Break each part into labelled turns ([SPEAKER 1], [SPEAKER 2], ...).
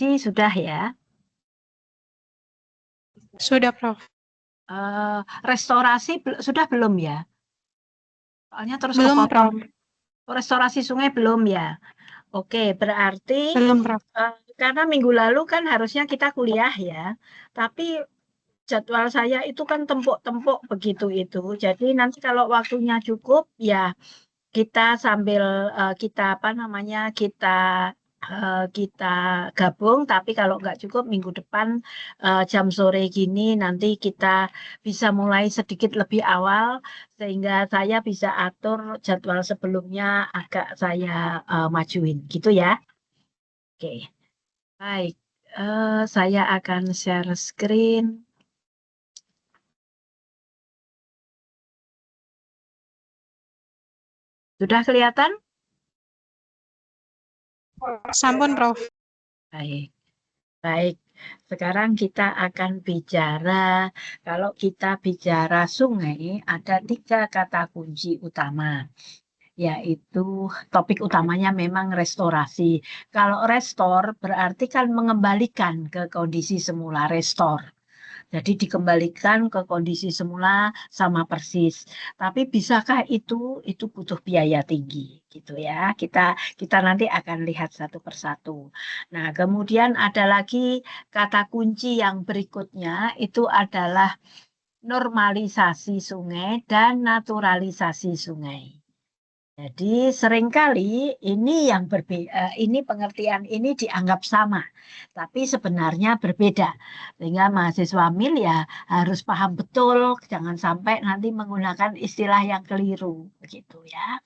[SPEAKER 1] Restorasi sudah ya?
[SPEAKER 2] Sudah, Prof.
[SPEAKER 1] Restorasi sudah belum ya? Soalnya terus
[SPEAKER 2] Belum,
[SPEAKER 1] kepotong.
[SPEAKER 2] Prof.
[SPEAKER 1] Restorasi sungai belum ya? Oke, berarti
[SPEAKER 2] Belum, Prof.
[SPEAKER 1] karena minggu lalu kan harusnya kita kuliah ya, tapi jadwal saya itu kan tempuk-tempuk begitu itu. Jadi nanti kalau waktunya cukup ya kita sambil kita apa namanya kita gabung. Tapi kalau nggak cukup minggu depan jam sore gini nanti kita bisa mulai sedikit lebih awal sehingga saya bisa atur jadwal sebelumnya agak saya majuin gitu ya. Oke, baik. Saya akan share screen. Sudah kelihatan?
[SPEAKER 2] Sampun, Prof.
[SPEAKER 1] Baik, baik. Sekarang kita akan bicara, kalau kita bicara sungai, ada 3 kata kunci utama, yaitu topik utamanya memang restorasi. Kalau restore berarti kan mengembalikan ke kondisi semula, restore. Jadi dikembalikan ke kondisi semula sama persis. Tapi bisakah itu butuh biaya tinggi gitu ya. Kita nanti akan lihat satu persatu. Nah, kemudian ada lagi kata kunci yang berikutnya itu adalah normalisasi sungai dan naturalisasi sungai. Jadi seringkali ini pengertian ini dianggap sama, tapi sebenarnya berbeda. Sehingga mahasiswa MIL ya harus paham betul, jangan sampai nanti menggunakan istilah yang keliru, begitu ya.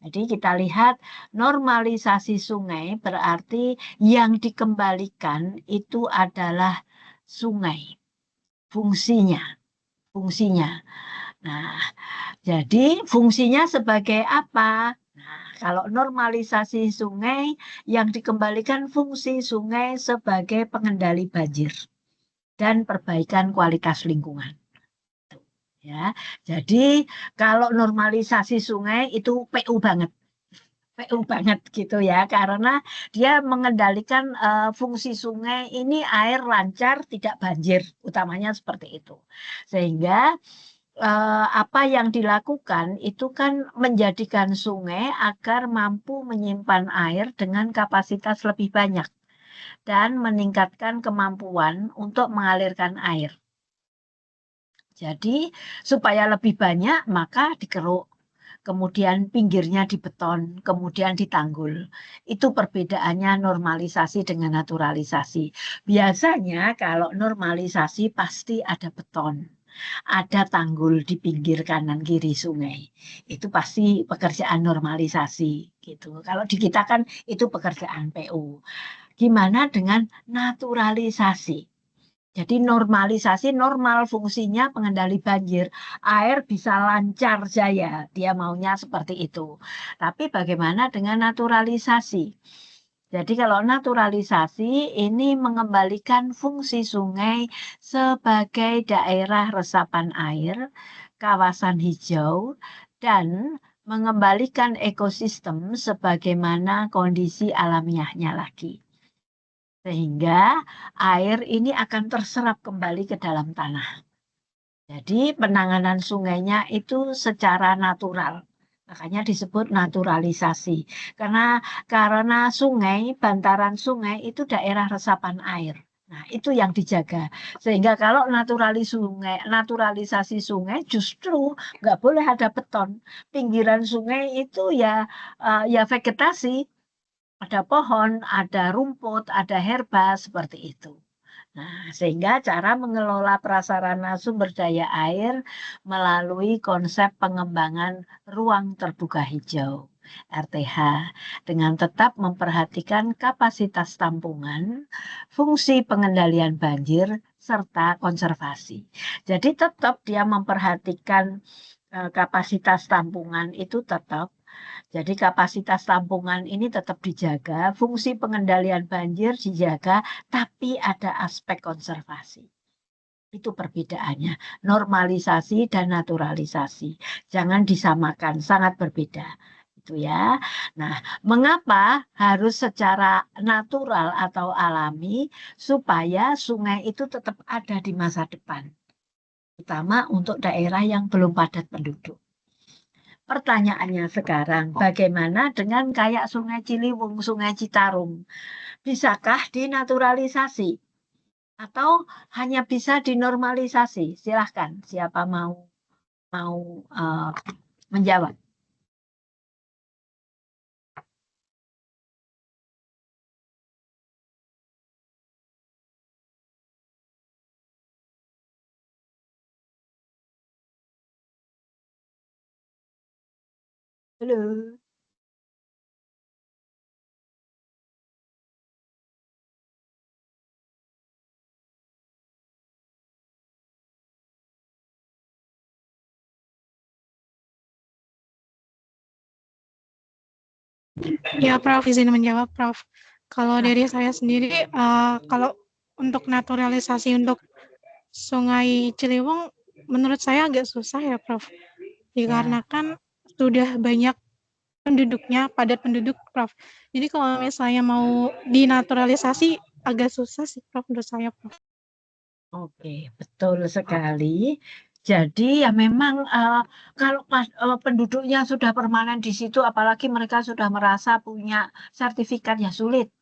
[SPEAKER 1] Jadi kita lihat normalisasi sungai berarti yang dikembalikan itu adalah sungai, fungsinya. Nah, jadi fungsinya sebagai apa? Nah, kalau normalisasi sungai yang dikembalikan fungsi sungai sebagai pengendali banjir dan perbaikan kualitas lingkungan. Ya, jadi kalau normalisasi sungai itu PU banget gitu ya, karena dia mengendalikan fungsi sungai ini air lancar, tidak banjir, utamanya seperti itu. Sehingga apa yang dilakukan itu kan menjadikan sungai agar mampu menyimpan air dengan kapasitas lebih banyak dan meningkatkan kemampuan untuk mengalirkan air. Jadi supaya lebih banyak maka dikeruk, kemudian pinggirnya dibeton, kemudian ditanggul. Itu perbedaannya normalisasi dengan naturalisasi. Biasanya kalau normalisasi pasti ada beton, ada tanggul di pinggir kanan kiri sungai. Itu pasti pekerjaan normalisasi gitu. Kalau di kita kan itu pekerjaan PU. Gimana dengan naturalisasi? Jadi normalisasi normal fungsinya pengendali banjir. Air bisa lancar jaya, dia maunya seperti itu. Tapi bagaimana dengan naturalisasi? Jadi kalau naturalisasi ini mengembalikan fungsi sungai sebagai daerah resapan air, kawasan hijau, dan mengembalikan ekosistem sebagaimana kondisi alamiahnya lagi. Sehingga air ini akan terserap kembali ke dalam tanah. Jadi penanganan sungainya itu secara natural. Makanya disebut naturalisasi. Karena sungai, bantaran sungai itu daerah resapan air. Nah, itu yang dijaga. Sehingga kalau naturalisasi sungai justru nggak boleh ada beton. Pinggiran sungai itu ya vegetasi, ada pohon, ada rumput, ada herba seperti itu. Nah, sehingga cara mengelola prasarana sumber daya air melalui konsep pengembangan ruang terbuka hijau (RTH) dengan tetap memperhatikan kapasitas tampungan, fungsi pengendalian banjir, serta konservasi. Jadi tetap dia memperhatikan kapasitas tampungan itu tetap. Jadi kapasitas tampungan ini tetap dijaga, fungsi pengendalian banjir dijaga, tapi ada aspek konservasi. Itu perbedaannya, normalisasi dan naturalisasi. Jangan disamakan, sangat berbeda. gitu ya. Nah, mengapa harus secara natural atau alami supaya sungai itu tetap ada di masa depan, terutama untuk daerah yang belum padat penduduk. Pertanyaannya sekarang, bagaimana dengan kayak Sungai Ciliwung, Sungai Citarum? Bisakah dinaturalisasi? Atau hanya bisa dinormalisasi? Silahkan, siapa mau menjawab. Halo.
[SPEAKER 2] Ya, Prof, izin menjawab, Prof. Kalau dari saya sendiri, kalau untuk naturalisasi untuk Sungai Ciliwung, menurut saya agak susah ya, Prof. Dikarenakan sudah banyak penduduknya, padat penduduk, Prof. Jadi kalau misalnya mau dinaturalisasi, agak susah sih, Prof, menurut saya, Prof.
[SPEAKER 1] Oke, betul sekali. Jadi ya memang kalau penduduknya sudah permanen di situ, apalagi mereka sudah merasa punya sertifikat, ya sulit.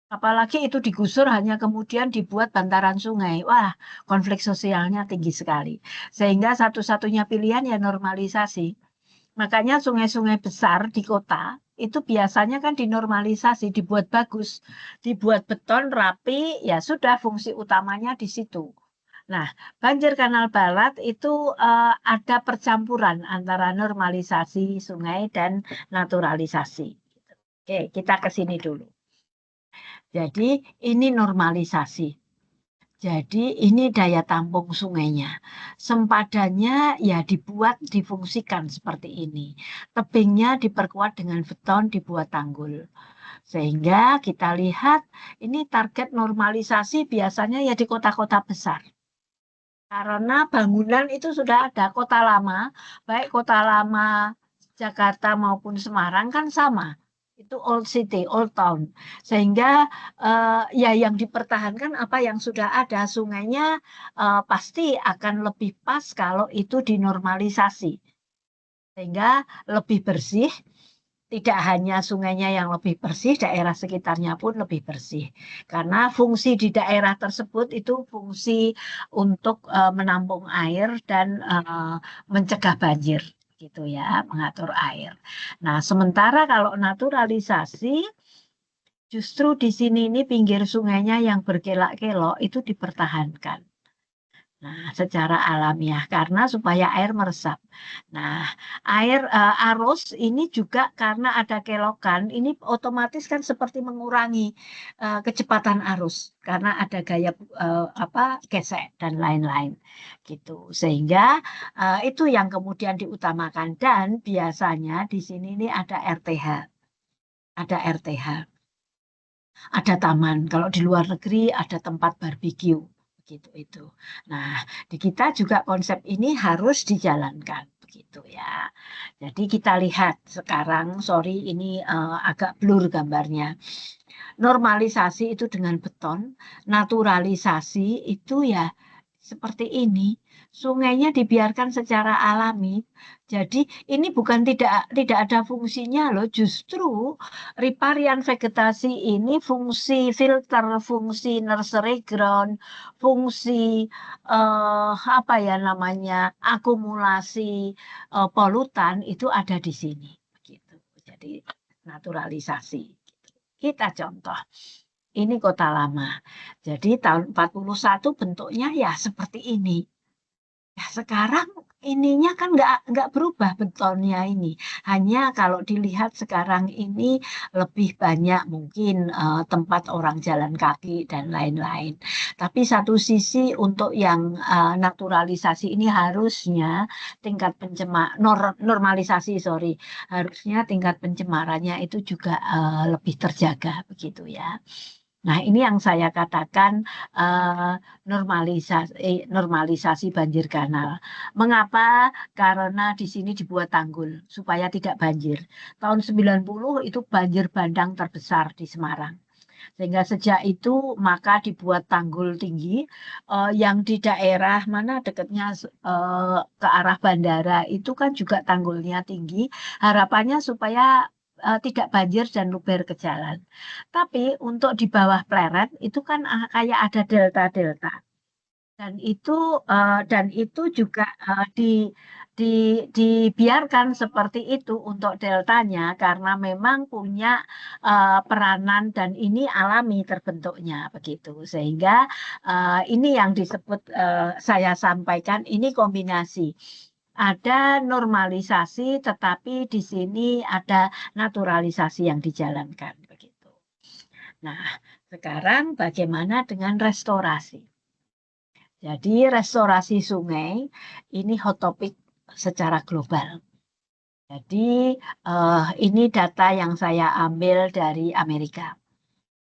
[SPEAKER 1] Apalagi itu digusur hanya kemudian dibuat bantaran sungai. Wah, konflik sosialnya tinggi sekali. Sehingga satu-satunya pilihan ya normalisasi. Makanya sungai-sungai besar di kota itu biasanya kan dinormalisasi, dibuat bagus, dibuat beton rapi, ya sudah fungsi utamanya di situ. Nah, banjir kanal barat itu ada percampuran antara normalisasi sungai dan naturalisasi. Oke, kita ke sini dulu. Jadi ini normalisasi. Jadi ini daya tampung sungainya. Sempadannya ya dibuat, difungsikan seperti ini. Tebingnya diperkuat dengan beton, dibuat tanggul. Sehingga kita lihat ini target normalisasi biasanya ya di kota-kota besar. Karena bangunan itu sudah ada, kota lama, baik kota lama Jakarta maupun Semarang kan sama. Itu old city, old town. Sehingga ya yang dipertahankan apa yang sudah ada, sungainya pasti akan lebih pas kalau itu dinormalisasi. Sehingga lebih bersih, tidak hanya sungainya yang lebih bersih, daerah sekitarnya pun lebih bersih. Karena fungsi di daerah tersebut itu fungsi untuk menampung air dan mencegah banjir, gitu ya, mengatur air. Nah, sementara kalau naturalisasi, justru di sini ini pinggir sungainya yang berkelak-kelok itu dipertahankan. Nah, secara alamiah karena supaya air meresap. Nah, air arus ini juga karena ada kelokan, ini otomatis kan seperti mengurangi kecepatan arus karena ada gaya gesek dan lain-lain gitu. Sehingga itu yang kemudian diutamakan dan biasanya di sini ini ada RTH. Ada RTH. Ada taman. Kalau di luar negeri ada tempat barbeque. Begitu itu. Nah, di kita juga konsep ini harus dijalankan begitu ya. Jadi kita lihat sekarang, sorry ini agak blur gambarnya. Normalisasi itu dengan beton, naturalisasi itu ya seperti ini. Sungainya dibiarkan secara alami. Jadi ini bukan tidak ada fungsinya loh, justru riparian vegetasi ini fungsi filter, fungsi nursery ground, fungsi apa ya namanya akumulasi polutan itu ada di sini. Gitu. Jadi naturalisasi. Kita contoh. Ini kota lama. Jadi tahun 41 bentuknya ya seperti ini. Ya, sekarang ininya kan nggak berubah betonnya ini. Hanya kalau dilihat sekarang ini lebih banyak mungkin tempat orang jalan kaki dan lain-lain. Tapi satu sisi untuk yang naturalisasi ini harusnya tingkat normalisasi, sorry, harusnya tingkat pencemarannya itu juga lebih terjaga begitu ya. Nah, ini yang saya katakan normalisasi banjir kanal. Mengapa? Karena di sini dibuat tanggul supaya tidak banjir. Tahun 90 itu banjir bandang terbesar di Semarang. Sehingga sejak itu maka dibuat tanggul tinggi yang di daerah mana dekatnya ke arah bandara itu kan juga tanggulnya tinggi. Harapannya supaya tidak banjir dan luber ke jalan. Tapi untuk di bawah pleret itu kan kayak ada delta-delta. Dan itu juga dibiarkan seperti itu untuk deltanya karena memang punya peranan dan ini alami terbentuknya begitu. Sehingga ini yang disebut saya sampaikan ini kombinasi. Ada normalisasi tetapi di sini ada naturalisasi yang dijalankan begitu. Nah, sekarang bagaimana dengan restorasi? Jadi restorasi sungai ini hot topic secara global. Jadi ini data yang saya ambil dari Amerika.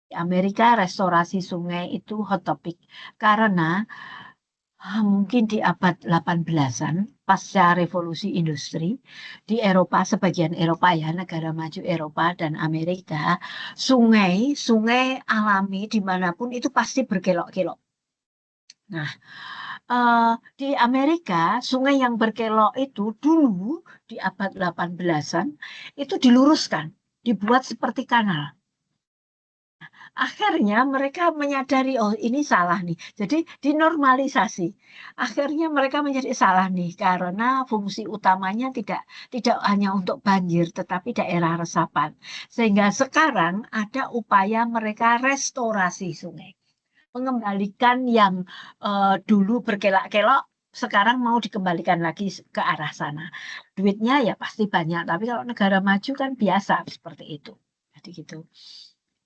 [SPEAKER 1] Di Amerika restorasi sungai itu hot topic karena mungkin di abad 18-an pasca revolusi industri di Eropa, sebagian Eropa ya, negara maju Eropa dan Amerika, sungai alami dimanapun itu pasti berkelok-kelok. Nah, di Amerika, sungai yang berkelok itu dulu di abad 18-an itu diluruskan, dibuat seperti kanal. Akhirnya mereka menyadari, oh ini salah nih. Jadi dinormalisasi. Akhirnya mereka menjadi salah nih karena fungsi utamanya tidak hanya untuk banjir, tetapi daerah resapan. Sehingga sekarang ada upaya mereka restorasi sungai, mengembalikan yang dulu berkelak-kelok, sekarang mau dikembalikan lagi ke arah sana. Duitnya ya pasti banyak, tapi kalau negara maju kan biasa seperti itu. Jadi gitu.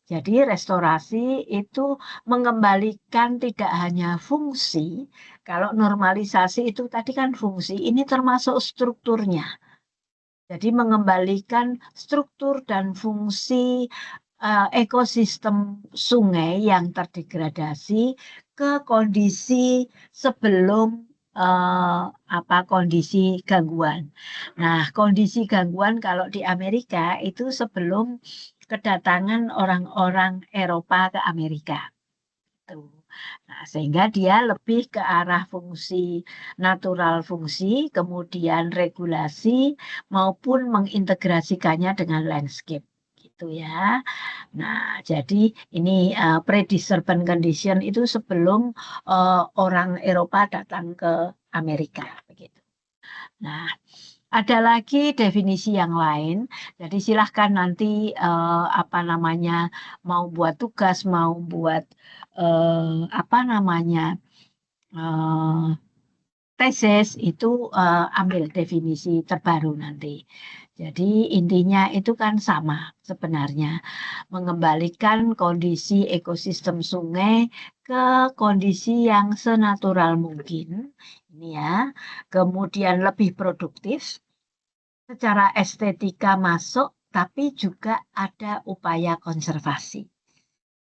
[SPEAKER 1] Jadi restorasi itu mengembalikan tidak hanya fungsi, kalau normalisasi itu tadi kan fungsi, ini termasuk strukturnya. Jadi mengembalikan struktur dan fungsi ekosistem sungai yang terdegradasi ke kondisi sebelum kondisi gangguan. Nah, kondisi gangguan kalau di Amerika itu sebelum kedatangan orang-orang Eropa ke Amerika. Tuh. Nah, sehingga dia lebih ke arah fungsi natural fungsi, kemudian regulasi maupun mengintegrasikannya dengan landscape gitu ya. Nah, jadi ini pre-disturbance condition itu sebelum orang Eropa datang ke Amerika begitu. Nah, ada lagi definisi yang lain. Jadi silahkan nanti mau buat tugas, mau buat tesis itu ambil definisi terbaru nanti. Jadi intinya itu kan sama sebenarnya, mengembalikan kondisi ekosistem sungai ke kondisi yang senatural mungkin. Ini ya, kemudian lebih produktif, secara estetika masuk, tapi juga ada upaya konservasi.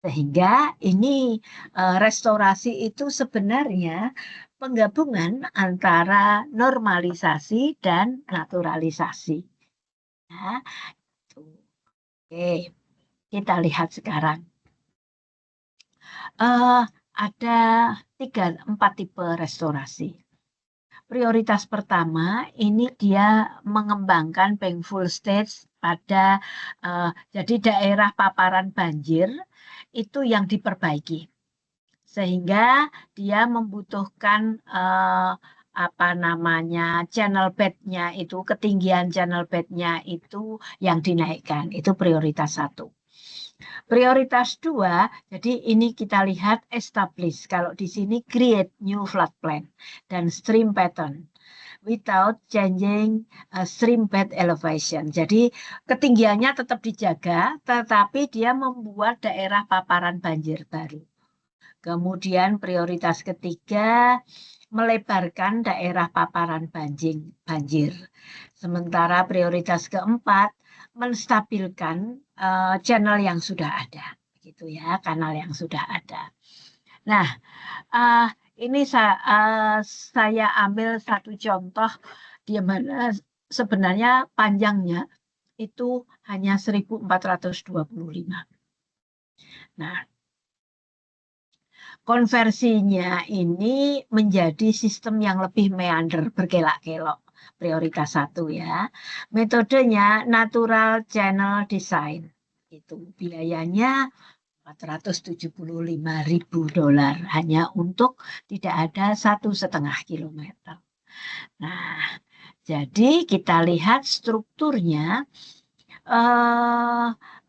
[SPEAKER 1] Sehingga ini restorasi itu sebenarnya penggabungan antara normalisasi dan naturalisasi. Ya, oke, kita lihat sekarang. Ada 4 tipe restorasi. Prioritas pertama, ini dia mengembangkan painful stage pada, jadi daerah paparan banjir itu yang diperbaiki. Sehingga dia membutuhkan channel bed-nya itu, ketinggian channel bed-nya itu yang dinaikkan. Itu prioritas 1. Prioritas 2, jadi ini kita lihat establish. Kalau di sini create new floodplain dan stream pattern without changing stream bed elevation. Jadi ketinggiannya tetap dijaga, tetapi dia membuat daerah paparan banjir baru. Kemudian prioritas ketiga, melebarkan daerah paparan banjir. Sementara prioritas keempat, menstabilkan channel yang sudah ada. gitu ya, kanal yang sudah ada. Nah, ini saya ambil satu contoh di mana sebenarnya panjangnya itu hanya 1425. Nah, konversinya ini menjadi sistem yang lebih meander, berkelak-kelok. Prioritas 1 ya. Metodenya natural channel design. Itu biayanya $475.000 hanya untuk tidak ada 1,5 kilometer. Nah, jadi kita lihat strukturnya,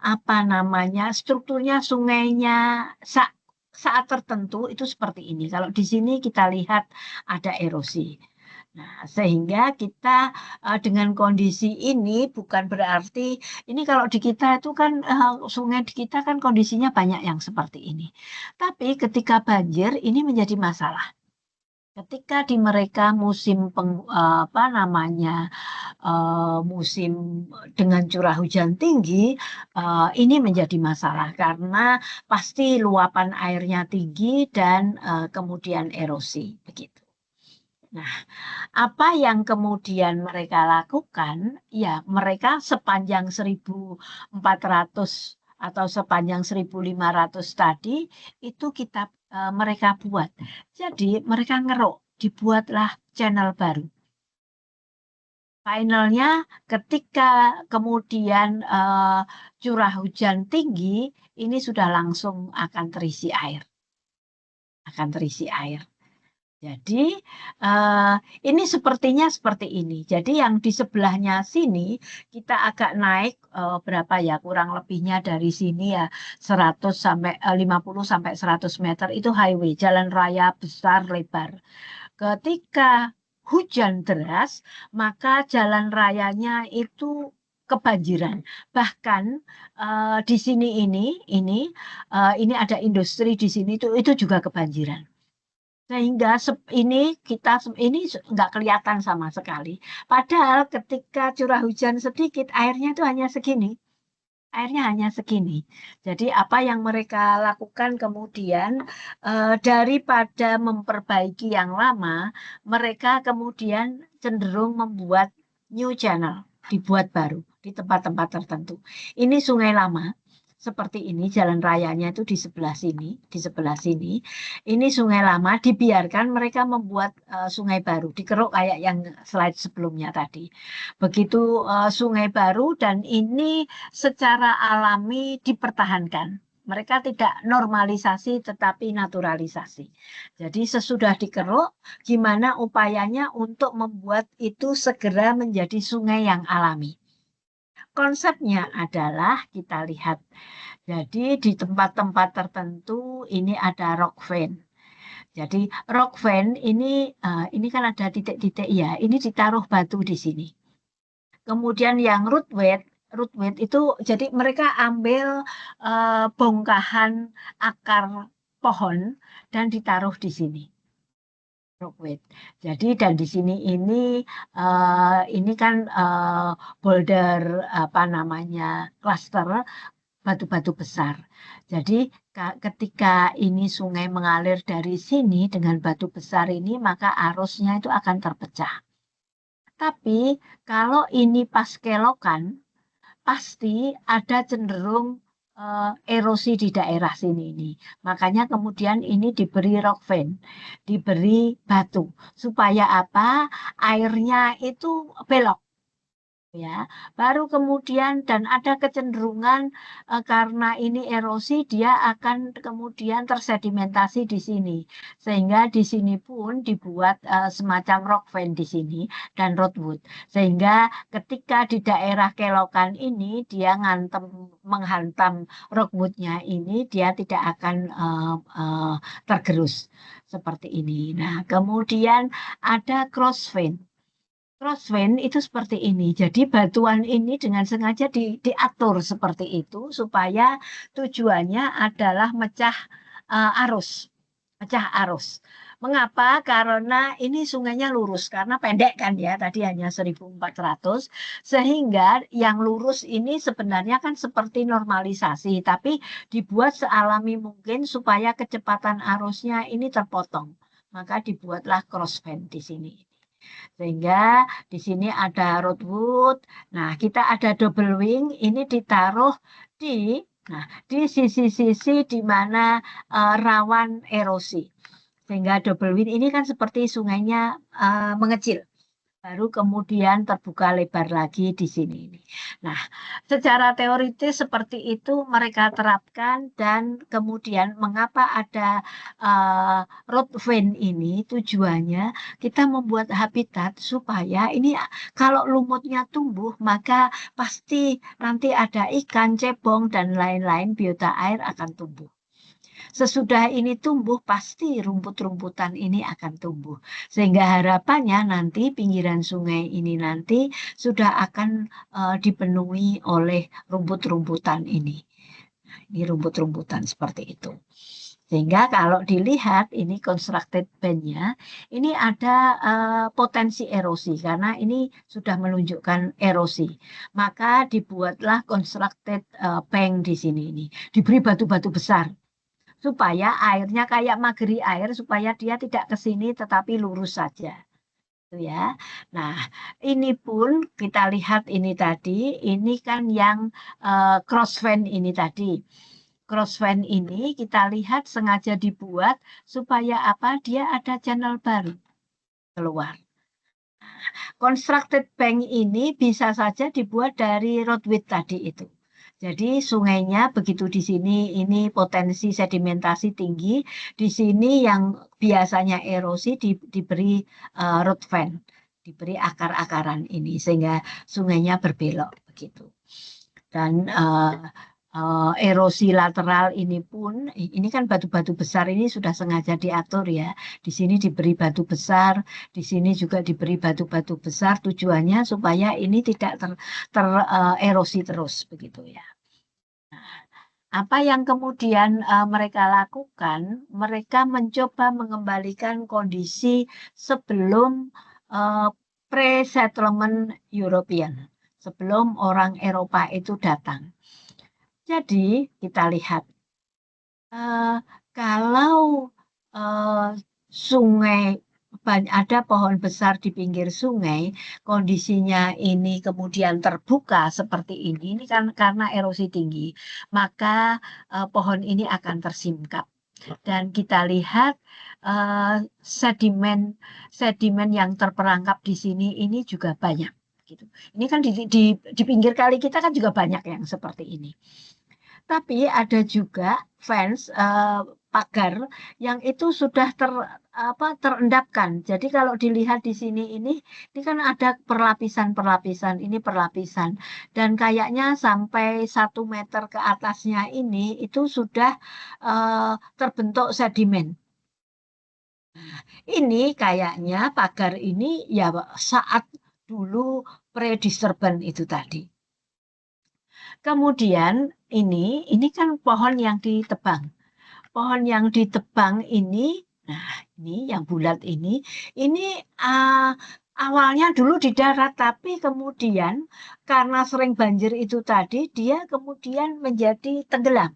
[SPEAKER 1] apa namanya, strukturnya sungainya saat tertentu itu seperti ini. Kalau di sini kita lihat ada erosi. Nah, sehingga kita dengan kondisi ini bukan berarti ini kalau di kita itu kan sungai di kita kan kondisinya banyak yang seperti ini. Tapi ketika banjir ini menjadi masalah. Ketika di mereka musim musim dengan curah hujan tinggi, ini menjadi masalah karena pasti luapan airnya tinggi dan kemudian erosi begitu. Nah, apa yang kemudian mereka lakukan? Ya, mereka sepanjang 1.400 atau sepanjang 1.500 tadi itu mereka buat. Jadi mereka ngeruk, dibuatlah channel baru. Finalnya ketika kemudian curah hujan tinggi, ini sudah langsung akan terisi air. Jadi ini sepertinya seperti ini. Jadi yang di sebelahnya sini kita agak naik berapa ya, kurang lebihnya dari sini ya 50 sampai 100 meter itu highway, jalan raya besar lebar. Ketika hujan deras, maka jalan rayanya itu kebanjiran. Bahkan di sini ini ada industri di sini itu juga kebanjiran. Sehingga ini nggak kelihatan sama sekali. Padahal ketika curah hujan sedikit, airnya itu hanya segini. Airnya hanya segini. Jadi apa yang mereka lakukan kemudian daripada memperbaiki yang lama, mereka kemudian cenderung membuat new channel, dibuat baru di tempat-tempat tertentu. Ini sungai lama. Seperti ini jalan rayanya itu di sebelah sini, Ini sungai lama dibiarkan mereka membuat sungai baru, dikeruk kayak yang slide sebelumnya tadi. Begitu sungai baru dan ini secara alami dipertahankan. Mereka tidak normalisasi tetapi naturalisasi. Jadi sesudah dikeruk, gimana upayanya untuk membuat itu segera menjadi sungai yang alami. Konsepnya adalah kita lihat. Jadi di tempat-tempat tertentu ini ada rock vein. Jadi rock vein ini kan ada titik-titik ya. Ini ditaruh batu di sini. Kemudian yang root wedge itu jadi mereka ambil bongkahan akar pohon dan ditaruh di sini. Jadi dan di sini ini kan boulder cluster batu-batu besar. Jadi ketika ini sungai mengalir dari sini dengan batu besar ini maka arusnya itu akan terpecah. Tapi kalau ini pas kelokan pasti ada cenderung erosi di daerah sini ini. Makanya kemudian ini diberi rock vein, diberi batu supaya apa? Airnya itu belok. Ya, baru kemudian dan ada kecenderungan karena ini erosi dia akan kemudian tersedimentasi di sini sehingga di sini pun dibuat semacam rock vein di sini dan rootwood sehingga ketika di daerah kelokan ini dia menghantam rootwoodnya ini dia tidak akan tergerus seperti ini. Nah kemudian ada cross vein. Cross vein itu seperti ini. Jadi batuan ini dengan sengaja diatur seperti itu supaya tujuannya adalah mecah arus. pecah arus. Mengapa? Karena ini sungainya lurus, karena pendek kan ya, tadi hanya 1.400, sehingga yang lurus ini sebenarnya kan seperti normalisasi, tapi dibuat sealami mungkin supaya kecepatan arusnya ini terpotong. Maka dibuatlah crossband di sini. Sehingga di sini ada roadwood. Nah, kita ada double wing, ini ditaruh di di sisi-sisi di mana rawan erosi. Sehingga double wing ini kan seperti sungainya mengecil. Baru kemudian terbuka lebar lagi di sini. Nah, secara teoritis seperti itu mereka terapkan dan kemudian mengapa ada road vane ini tujuannya kita membuat habitat supaya ini kalau lumutnya tumbuh maka pasti nanti ada ikan, cebong dan lain-lain biota air akan tumbuh. Sesudah ini tumbuh, pasti rumput-rumputan ini akan tumbuh. Sehingga harapannya nanti pinggiran sungai ini nanti sudah akan dipenuhi oleh rumput-rumputan ini. Ini rumput-rumputan seperti itu. Sehingga kalau dilihat ini constructed band-nya, ini ada potensi erosi karena ini sudah menunjukkan erosi. Maka dibuatlah constructed bank di sini ini. Diberi batu-batu besar supaya airnya kayak mageri air supaya dia tidak ke sini tetapi lurus saja. Itu ya. Nah, ini pun kita lihat ini tadi, ini kan yang crossfan ini tadi. Crossfan ini kita lihat sengaja dibuat supaya apa? Dia ada channel baru keluar. Constructed bank ini bisa saja dibuat dari roadway tadi itu. Jadi sungainya begitu di sini ini potensi sedimentasi tinggi, di sini yang biasanya erosi diberi road fan, diberi akar-akaran ini sehingga sungainya berbelok begitu. Dan erosi lateral ini pun, ini kan batu-batu besar ini sudah sengaja diatur ya. Di sini diberi batu besar, di sini juga diberi batu-batu besar, tujuannya supaya ini tidak erosi terus begitu ya. Apa yang kemudian mereka lakukan, mereka mencoba mengembalikan kondisi sebelum pre-settlement European, sebelum orang Eropa itu datang. Jadi kita lihat, kalau sungai ada pohon besar di pinggir sungai, kondisinya ini kemudian terbuka seperti ini kan karena erosi tinggi, maka pohon ini akan tersingkap. Dan kita lihat sedimen yang terperangkap di sini ini juga banyak. Gitu. Ini kan di pinggir kali kita kan juga banyak yang seperti ini. Tapi ada juga fans pagar yang itu sudah terendapkan. Jadi kalau dilihat di sini ini kan ada perlapisan-perlapisan, ini perlapisan. Dan kayaknya sampai 1 meter ke atasnya ini itu sudah terbentuk sedimen. Nah, ini kayaknya pagar ini ya saat dulu pre-disturbance itu tadi. Kemudian ini kan pohon yang ditebang. Pohon yang ditebang ini, nah ini yang bulat ini awalnya dulu di darat, tapi kemudian karena sering banjir itu tadi, dia kemudian menjadi tenggelam.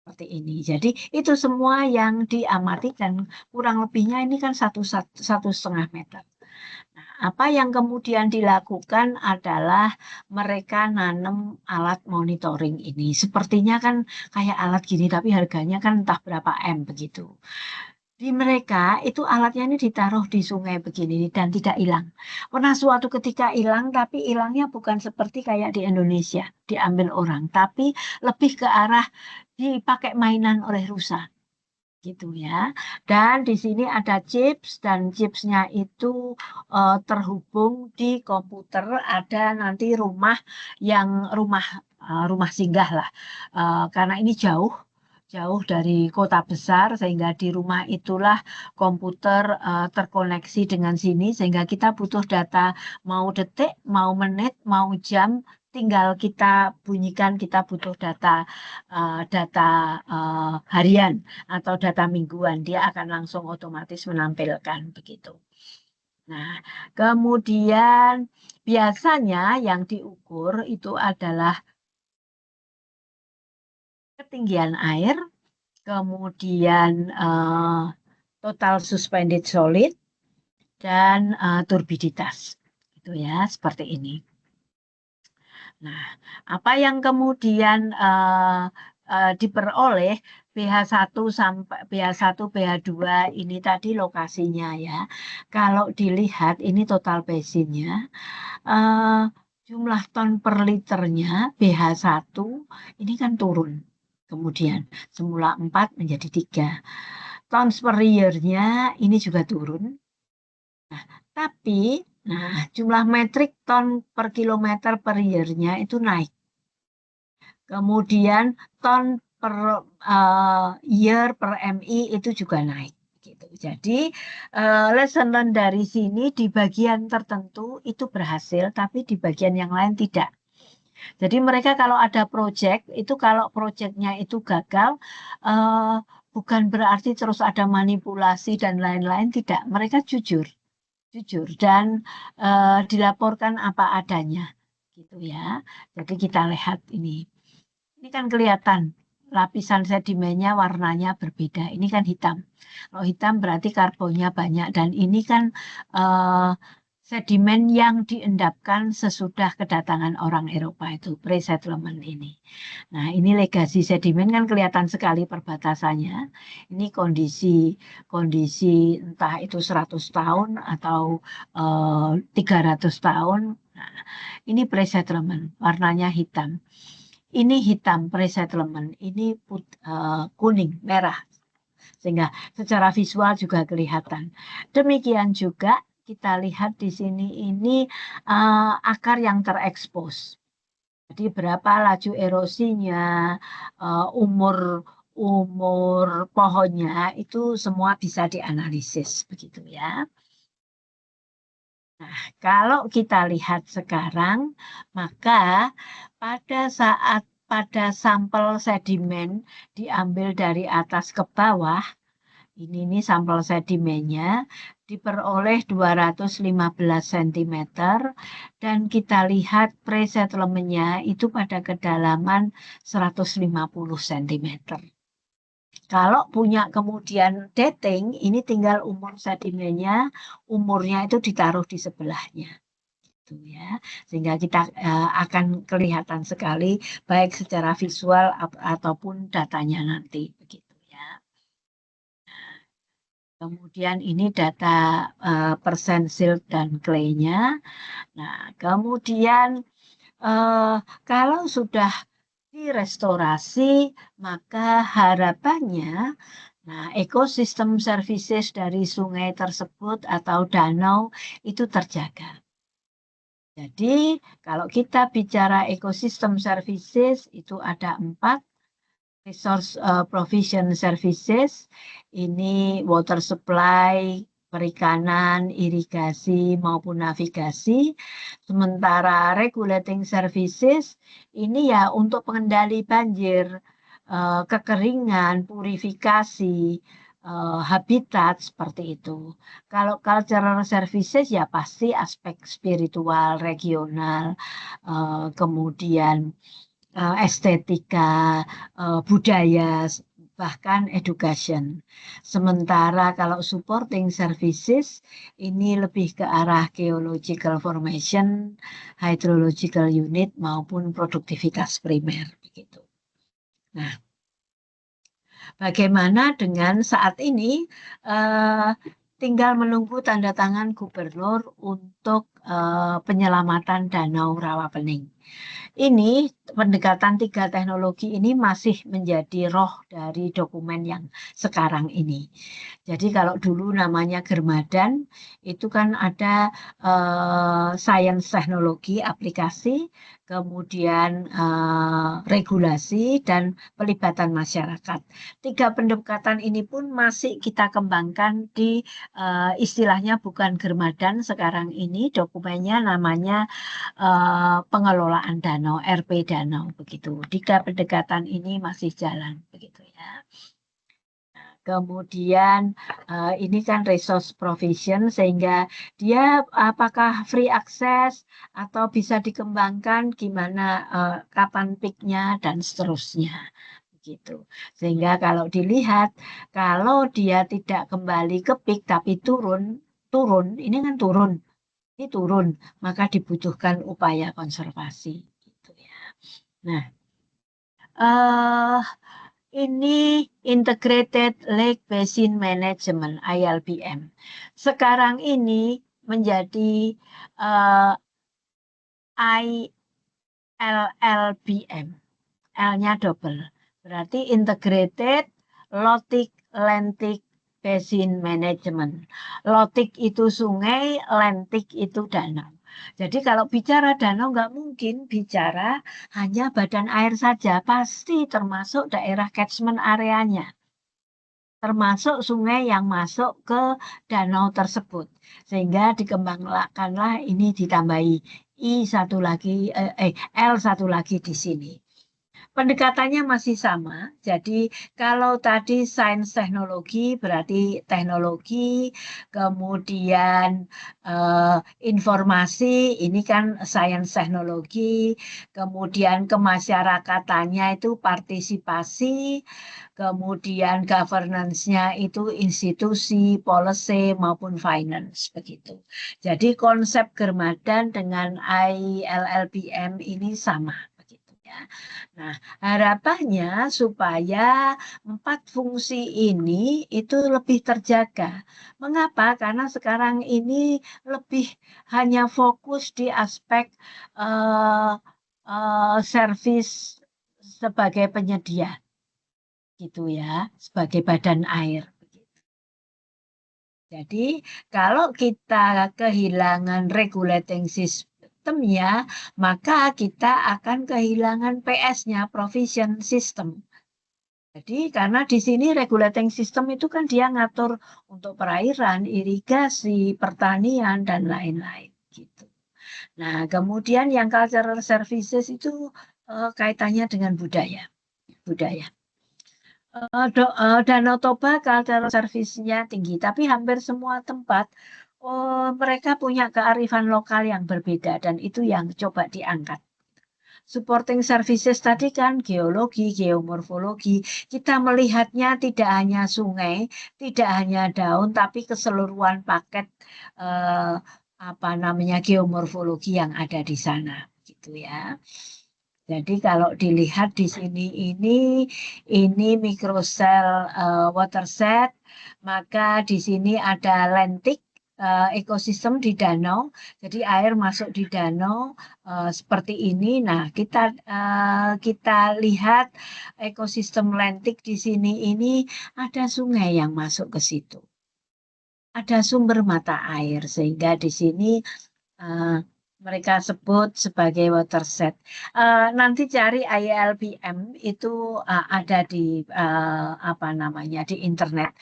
[SPEAKER 1] Seperti ini. Jadi itu semua yang diamati dan kurang lebihnya ini kan 1,5 meter. Apa yang kemudian dilakukan adalah mereka nanam alat monitoring ini. Sepertinya kan kayak alat gini, tapi harganya kan entah berapa M begitu. Di mereka itu alatnya ini ditaruh di sungai begini dan tidak hilang. Pernah suatu ketika hilang, tapi hilangnya bukan seperti kayak di Indonesia, diambil orang. Tapi lebih ke arah dipakai mainan oleh rusa. Gitu ya. Dan di sini ada chips dan chipsnya itu terhubung di komputer. Ada nanti rumah singgah lah. Karena ini jauh dari kota besar sehingga di rumah itulah komputer terkoneksi dengan sini sehingga kita butuh data mau detik, mau menit, mau jam tinggal kita bunyikan kita butuh data harian atau data mingguan, dia akan langsung otomatis menampilkan begitu. Nah, kemudian biasanya yang diukur itu adalah ketinggian air, kemudian total suspended solid, dan turbiditas. Itu ya, seperti ini. Nah, apa yang kemudian diperoleh pH1 sampai pH1, pH2 ini tadi lokasinya ya. Kalau dilihat ini total basinnya, jumlah ton per liternya pH1 ini kan turun. Kemudian semula 4 menjadi 3. Tons per year-nya ini juga turun. Nah, tapi jumlah metrik ton per kilometer per year-nya itu naik. Kemudian ton per year per MI itu juga naik. Gitu. Jadi lesson learn dari sini di bagian tertentu itu berhasil, tapi di bagian yang lain tidak. Jadi mereka kalau ada project, itu kalau projectnya itu gagal, bukan berarti terus ada manipulasi dan lain-lain, tidak. Mereka jujur dan dilaporkan apa adanya, gitu ya. Jadi kita lihat ini kan kelihatan lapisan sedimennya warnanya berbeda. Ini kan hitam. Kalau hitam berarti karbonnya banyak dan ini kan sedimen yang diendapkan sesudah kedatangan orang Eropa itu pre-settlement ini. Nah, ini legasi sedimen kan kelihatan sekali perbatasannya. Ini kondisi entah itu 100 tahun atau 300 tahun. Nah, ini pre-settlement, warnanya hitam. Ini hitam pre-settlement, ini kuning, merah. Sehingga secara visual juga kelihatan. Demikian juga kita lihat di sini ini akar yang terekspos. Jadi berapa laju erosinya, umur pohonnya itu semua bisa dianalisis begitu ya. Nah, kalau kita lihat sekarang, maka pada sampel sedimen diambil dari atas ke bawah, ini sampel sedimennya, diperoleh 215 cm, dan kita lihat pre-settlementnya itu pada kedalaman 150 cm. Kalau punya kemudian dating, ini tinggal umur sedimennya, umurnya itu ditaruh di sebelahnya. Gitu ya. Sehingga kita akan kelihatan sekali baik secara visual ataupun datanya nanti. Begitu ya. Kemudian ini data persen silt dan clay-nya. Nah, kemudian kalau sudah direstorasi, maka harapannya ekosistem services dari sungai tersebut atau danau itu terjaga. Jadi kalau kita bicara ekosistem services itu ada 4, resource provision services, ini water supply, perikanan, irigasi maupun navigasi. Sementara regulating services ini ya untuk pengendali banjir, kekeringan, purifikasi, habitat seperti itu. Kalau cultural services ya pasti aspek spiritual, regional, kemudian estetika, budaya, bahkan education. Sementara kalau supporting services ini lebih ke arah geological formation, hydrological unit maupun produktivitas primer begitu. Nah, bagaimana dengan saat ini tinggal menunggu tanda tangan gubernur untuk penyelamatan Danau Rawapening. Ini pendekatan 3 teknologi ini masih menjadi roh dari dokumen yang sekarang ini. Jadi kalau dulu namanya Germadan, itu kan ada science teknologi aplikasi, kemudian regulasi dan pelibatan masyarakat. 3 pendekatan ini pun masih kita kembangkan di istilahnya bukan Germadan sekarang ini, dokumennya namanya pengelolaan danau, RP danau begitu. 3 pendekatan ini masih jalan begitu ya. Kemudian ini kan resource provision sehingga dia apakah free access atau bisa dikembangkan gimana kapan peaknya dan seterusnya gitu. Sehingga kalau dilihat kalau dia tidak kembali ke peak tapi turun ini kan turun maka dibutuhkan upaya konservasi gitu ya. Nah, ini Integrated Lake Basin Management (ILBM). Sekarang ini menjadi ILLBM. L-nya double. Berarti Integrated Lotic Basin Management. Lotic itu sungai, lentik itu danau. Jadi kalau bicara danau nggak mungkin bicara hanya badan air saja, pasti termasuk daerah catchment areanya. Termasuk sungai yang masuk ke danau tersebut. Sehingga dikembangkanlah ini ditambahi L satu lagi di sini. Pendekatannya masih sama. Jadi kalau tadi sains teknologi berarti teknologi, kemudian informasi ini kan sains teknologi, kemudian kemasyarakatannya itu partisipasi, kemudian governance-nya itu institusi, policy maupun finance begitu. Jadi konsep Germadan dengan ILLBM ini sama begitu ya. Nah, harapannya supaya 4 fungsi ini itu lebih terjaga. Mengapa? Karena sekarang ini lebih hanya fokus di aspek service sebagai penyedia, gitu ya, sebagai badan air. Jadi kalau kita kehilangan regulating system-nya, maka kita akan kehilangan PS-nya, provision system. Jadi karena di sini regulating system itu kan dia ngatur untuk perairan, irigasi, pertanian, dan lain-lain. Gitu. Nah, kemudian yang cultural services itu kaitannya dengan budaya. Danau Toba cultural service-nya tinggi, tapi hampir semua tempat mereka punya kearifan lokal yang berbeda dan itu yang coba diangkat. Supporting services tadi kan geologi, geomorfologi, kita melihatnya tidak hanya sungai, tidak hanya daun, tapi keseluruhan paket geomorfologi yang ada di sana, gitu ya. Jadi kalau dilihat di sini ini microcell watershed, maka di sini ada lentik ekosistem di danau. Jadi air masuk di danau seperti ini. Nah, kita lihat ekosistem lentik di sini ini ada sungai yang masuk ke situ. Ada sumber mata air sehingga di sini mereka sebut sebagai watershed. Nanti cari ILBM itu ada di di internet.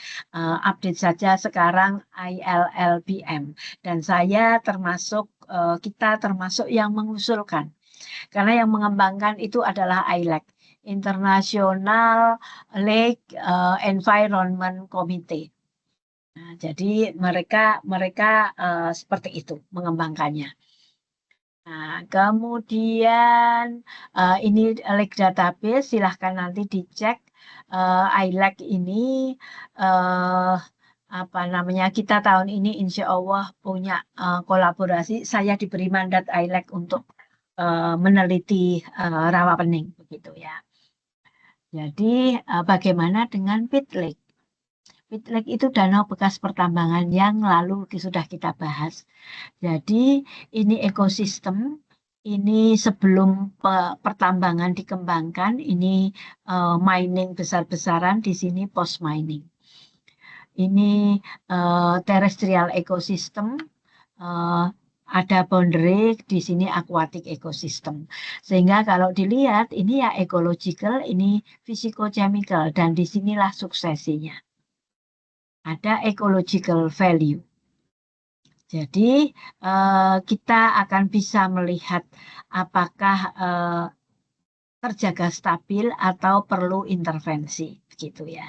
[SPEAKER 1] Update saja sekarang ILLBM dan saya termasuk kita termasuk yang mengusulkan. Karena yang mengembangkan itu adalah ILAC, International Lake Environment Committee. Nah, jadi mereka seperti itu mengembangkannya. Nah, kemudian ini lake database, silahkan nanti dicek ILAC ini kita tahun ini insya Allah punya kolaborasi. Saya diberi mandat ILAC untuk meneliti rawa pening begitu ya. Jadi bagaimana dengan Pit Lake? Pit Lake itu danau bekas pertambangan yang lalu sudah kita bahas. Jadi ini ekosistem, ini sebelum pertambangan dikembangkan, ini mining besar-besaran, di sini post mining. Ini terrestrial ekosistem, ada boundary, di sini aquatic ecosystem. Sehingga kalau dilihat ini ya ecological, ini physicochemical, dan disinilah suksesinya. Ada ecological value. Jadi kita akan bisa melihat apakah terjaga stabil atau perlu intervensi, begitu ya.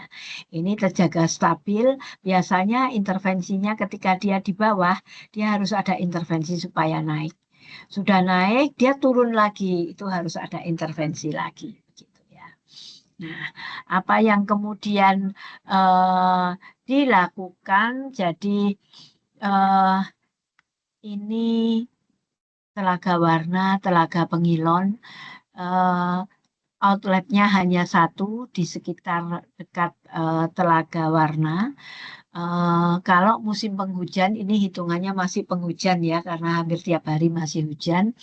[SPEAKER 1] Ini terjaga stabil, biasanya intervensinya ketika dia di bawah, dia harus ada intervensi supaya naik. Sudah naik, dia turun lagi, itu harus ada intervensi lagi, begitu ya. Nah, apa yang kemudian dilakukan, jadi ini telaga warna, telaga Pengilon, outletnya hanya satu di sekitar dekat telaga warna. Kalau musim penghujan, ini hitungannya masih penghujan ya, karena hampir tiap hari masih hujan,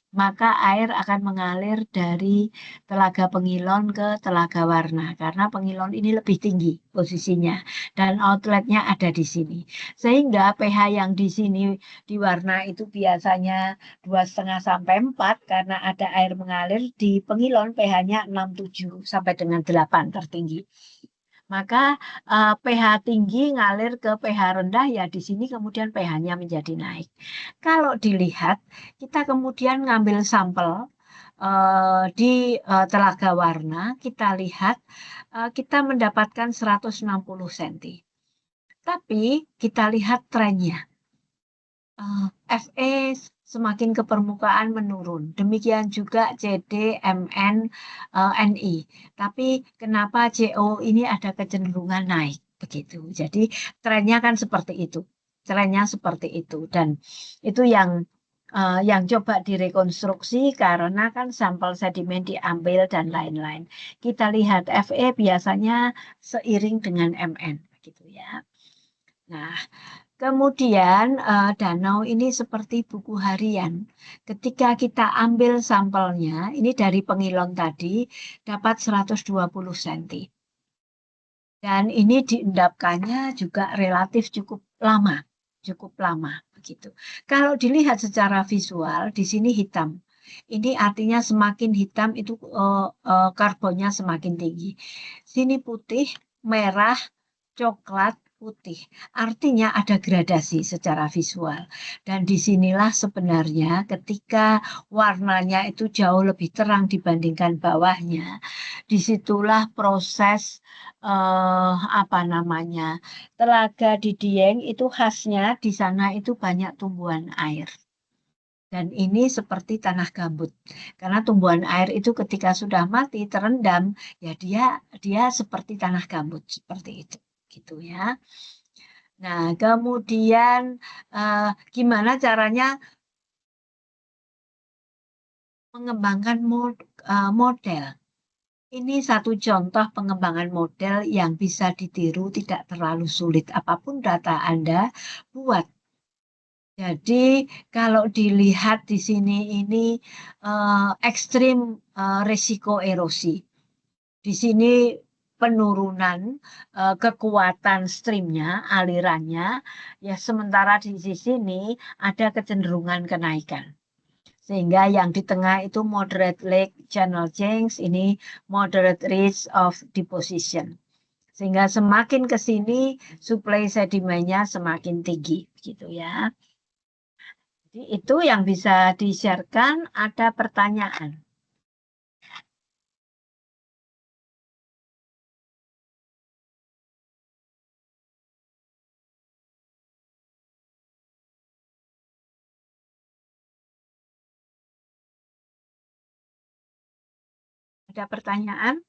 [SPEAKER 1] maka air akan mengalir dari telaga Pengilon ke telaga warna, karena Pengilon ini lebih tinggi posisinya, dan outletnya ada di sini. Sehingga pH yang di sini di warna itu biasanya 2,5 sampai 4, karena ada air mengalir. Di Pengilon pH-nya 6,7 sampai dengan 8 tertinggi. Maka pH tinggi ngalir ke pH rendah, ya di sini kemudian pH-nya menjadi naik. Kalau dilihat, kita kemudian ngambil sampel di telaga warna, kita lihat kita mendapatkan 160 cm. Tapi kita lihat trennya. Fe semakin ke permukaan menurun. Demikian juga CD, MN, NI. Tapi kenapa CO ini ada kecenderungan naik begitu. Jadi trennya kan seperti itu. Trennya seperti itu, dan itu yang coba direkonstruksi karena kan sampel sedimen diambil dan lain-lain. Kita lihat Fe biasanya seiring dengan MN begitu ya. Nah, kemudian danau ini seperti buku harian. Ketika kita ambil sampelnya, ini dari Pengilon tadi, dapat 120 cm. Dan ini diendapkannya juga relatif cukup lama begitu. Kalau dilihat secara visual, di sini hitam. Ini artinya semakin hitam itu karbonnya semakin tinggi. Sini putih, merah, coklat, putih. Artinya ada gradasi secara visual. Dan disinilah sebenarnya ketika warnanya itu jauh lebih terang dibandingkan bawahnya, disitulah proses telaga di Dieng itu khasnya di sana itu banyak tumbuhan air. Dan ini seperti tanah gambut. Karena tumbuhan air itu ketika sudah mati, terendam, ya dia seperti tanah gambut, seperti itu. Gitu ya. Nah, kemudian gimana caranya mengembangkan model? Ini satu contoh pengembangan model yang bisa ditiru, tidak terlalu sulit. Apapun data Anda buat. Jadi kalau dilihat di sini ini ekstrim risiko erosi. Di sini penurunan kekuatan streamnya, alirannya, ya sementara di sini ada kecenderungan kenaikan. Sehingga yang di tengah itu moderate lake channel change, ini moderate risk of deposition. Sehingga semakin ke sini suplai sedimennya semakin tinggi, gitu ya. Jadi itu yang bisa di-sharekan. Ada pertanyaan? Ada pertanyaan?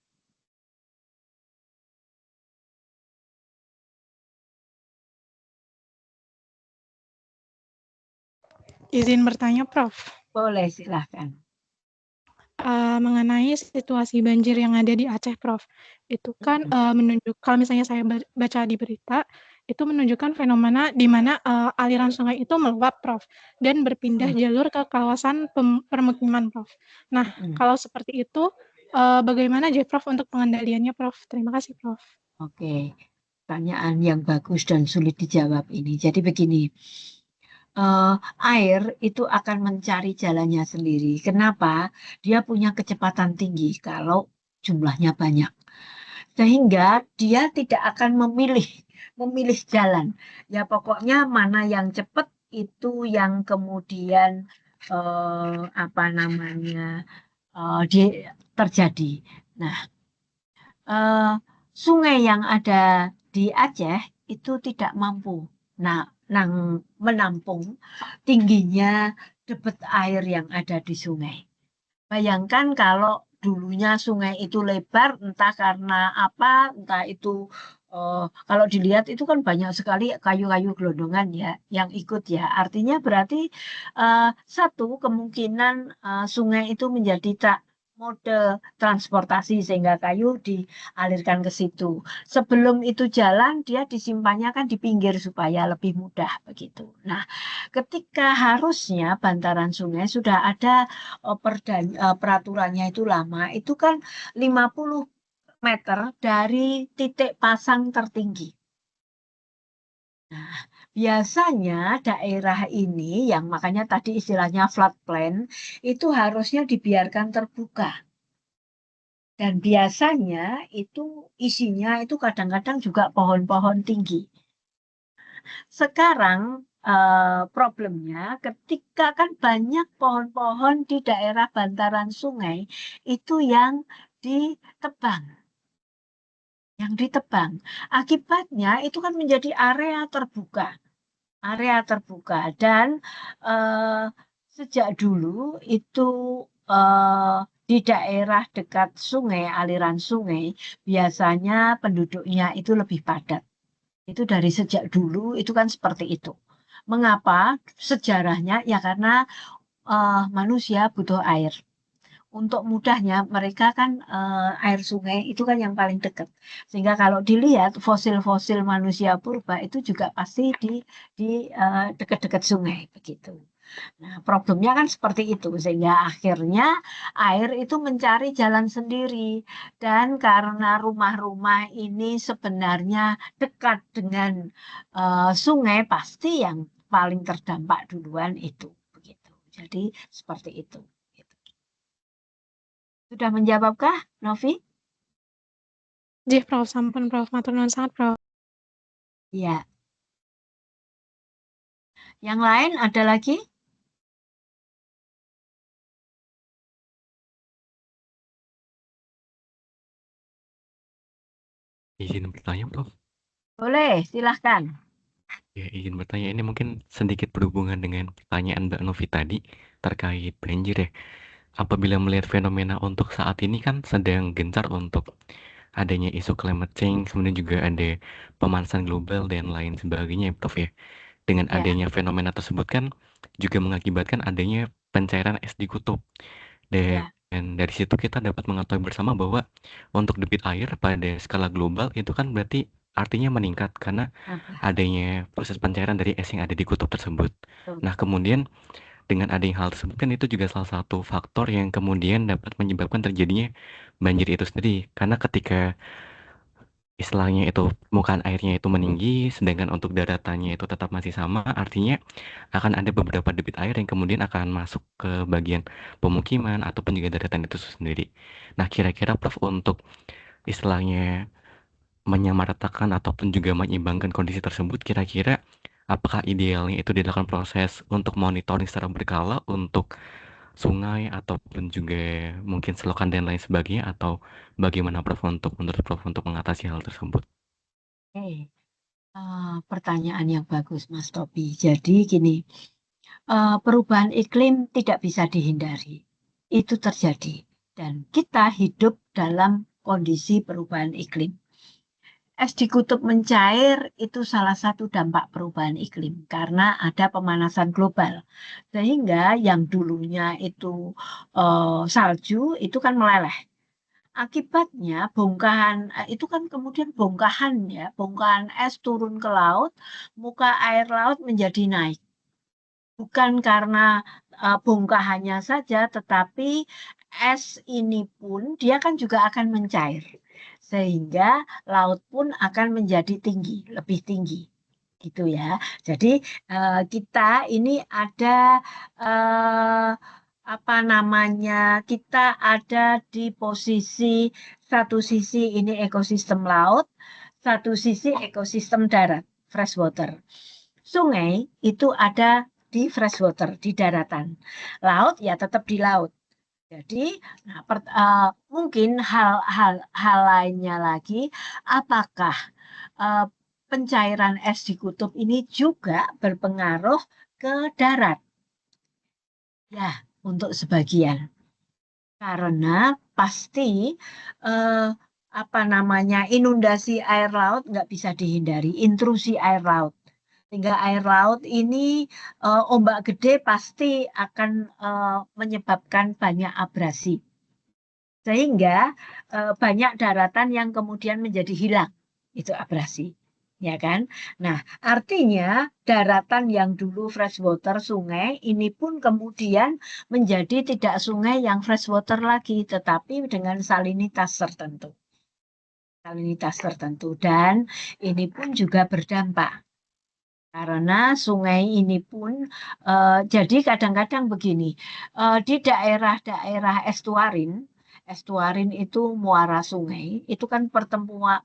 [SPEAKER 2] Izin bertanya, Prof.
[SPEAKER 1] Boleh, silahkan.
[SPEAKER 2] Mengenai situasi banjir yang ada di Aceh, Prof. Itu kan menunjuk, kalau misalnya saya baca di berita, itu menunjukkan fenomena di mana aliran sungai itu meluap, Prof, dan berpindah jalur ke kawasan permukiman, Prof. Nah, kalau seperti itu, bagaimana Prof untuk pengendaliannya, Prof? Terima kasih, Prof.
[SPEAKER 1] Oke, pertanyaan yang bagus dan sulit dijawab ini. Jadi begini, air itu akan mencari jalannya sendiri. Kenapa? Dia punya kecepatan tinggi kalau jumlahnya banyak. Sehingga dia tidak akan memilih jalan. Ya pokoknya mana yang cepat itu yang kemudian apa namanya terjadi. Nah, sungai yang ada di Aceh itu tidak mampu menampung tingginya debit air yang ada di sungai. Bayangkan kalau dulunya sungai itu lebar, entah karena apa, entah itu kalau dilihat itu kan banyak sekali kayu-kayu gelondongan ya yang ikut ya. Artinya berarti satu kemungkinan sungai itu menjadi mode transportasi sehingga kayu dialirkan ke situ. Sebelum itu jalan, dia disimpannya kan di pinggir supaya lebih mudah begitu. Nah, ketika harusnya bantaran sungai sudah ada peraturannya itu lama, itu kan 50 meter dari titik pasang tertinggi. Nah, biasanya daerah ini yang makanya tadi istilahnya floodplain itu harusnya dibiarkan terbuka. Dan biasanya itu isinya itu kadang-kadang juga pohon-pohon tinggi. Sekarang problemnya ketika kan banyak pohon-pohon di daerah bantaran sungai itu yang ditebang. Yang ditebang. Akibatnya itu kan menjadi area terbuka. Area terbuka dan sejak dulu itu di daerah dekat sungai, aliran sungai, biasanya penduduknya itu lebih padat. Itu dari sejak dulu itu kan seperti itu. Mengapa? Sejarahnya ya karena manusia butuh air. Untuk mudahnya mereka kan air sungai itu kan yang paling dekat. Sehingga kalau dilihat fosil-fosil manusia purba itu juga pasti di dekat-dekat sungai begitu. Nah, problemnya kan seperti itu sehingga akhirnya air itu mencari jalan sendiri dan karena rumah-rumah ini sebenarnya dekat dengan sungai pasti yang paling terdampak duluan itu begitu. Jadi seperti itu. Sudah menjawabkah, Novi?
[SPEAKER 2] Jih, Prof. Sampun, Prof. Matur nuwun sangat, Prof.
[SPEAKER 1] Ya. Yang lain ada lagi?
[SPEAKER 3] Izin bertanya, Prof.
[SPEAKER 1] Boleh, silahkan.
[SPEAKER 3] Ya, izin bertanya. Ini mungkin sedikit berhubungan dengan pertanyaan Mbak Novi tadi terkait banjir ya. Apabila melihat fenomena untuk saat ini kan sedang gencar untuk adanya isu climate change, kemudian juga ada pemanasan global dan lain sebagainya ya, Prof ya. Dengan
[SPEAKER 1] Ya.
[SPEAKER 3] adanya fenomena tersebut kan juga mengakibatkan adanya pencairan es di kutub. Dan
[SPEAKER 1] Ya.
[SPEAKER 3] dari situ kita dapat mengetahui bersama bahwa untuk debit air pada skala global itu kan berarti artinya meningkat karena adanya proses pencairan dari es yang ada di kutub tersebut. Nah, kemudian dengan adanya hal tersebut kan itu juga salah satu faktor yang kemudian dapat menyebabkan terjadinya banjir itu sendiri. Karena ketika istilahnya itu permukaan airnya itu meninggi, sedangkan untuk daratannya itu tetap masih sama, artinya akan ada beberapa debit air yang kemudian akan masuk ke bagian pemukiman ataupun juga daratan itu sendiri. Nah, kira-kira Prof untuk istilahnya menyamaratakan ataupun juga menyeimbangkan kondisi tersebut, kira-kira apakah idealnya itu dilakukan proses untuk monitoring secara berkala untuk sungai ataupun juga mungkin selokan dan lain sebagainya, atau bagaimana Prof untuk menurut Prof untuk mengatasi hal tersebut?
[SPEAKER 1] Pertanyaan yang bagus, Mas Tobi. Jadi gini, perubahan iklim tidak bisa dihindari. Itu terjadi. Dan kita hidup dalam kondisi perubahan iklim. Es di kutub mencair itu salah satu dampak perubahan iklim karena ada pemanasan global. Sehingga yang dulunya itu salju itu kan meleleh. Akibatnya bongkahan itu kan kemudian bongkahan ya, bongkahan es turun ke laut, muka air laut menjadi naik. Bukan karena bongkahannya saja, tetapi es ini pun dia kan juga akan mencair. Sehingga laut pun akan menjadi tinggi, lebih tinggi. Gitu ya. Jadi kita ini ada apa namanya? Kita ada di posisi satu sisi ini ekosistem laut, satu sisi ekosistem darat, freshwater. Sungai itu ada di freshwater, di daratan. Laut ya tetap di laut. Jadi, mungkin hal lainnya lagi, apakah pencairan es di kutub ini juga berpengaruh ke darat? Ya, untuk sebagian. Karena pasti inundasi air laut nggak bisa dihindari, intrusi air laut. Sehingga air laut ini ombak gede pasti akan menyebabkan banyak abrasi. Sehingga banyak daratan yang kemudian menjadi hilang, itu abrasi. Ya kan? Nah, artinya daratan yang dulu freshwater sungai ini pun kemudian menjadi tidak sungai yang freshwater lagi, tetapi dengan salinitas tertentu. Salinitas tertentu. Dan ini pun juga berdampak. Karena sungai ini pun, jadi kadang-kadang begini, di daerah-daerah estuarin itu muara sungai, itu kan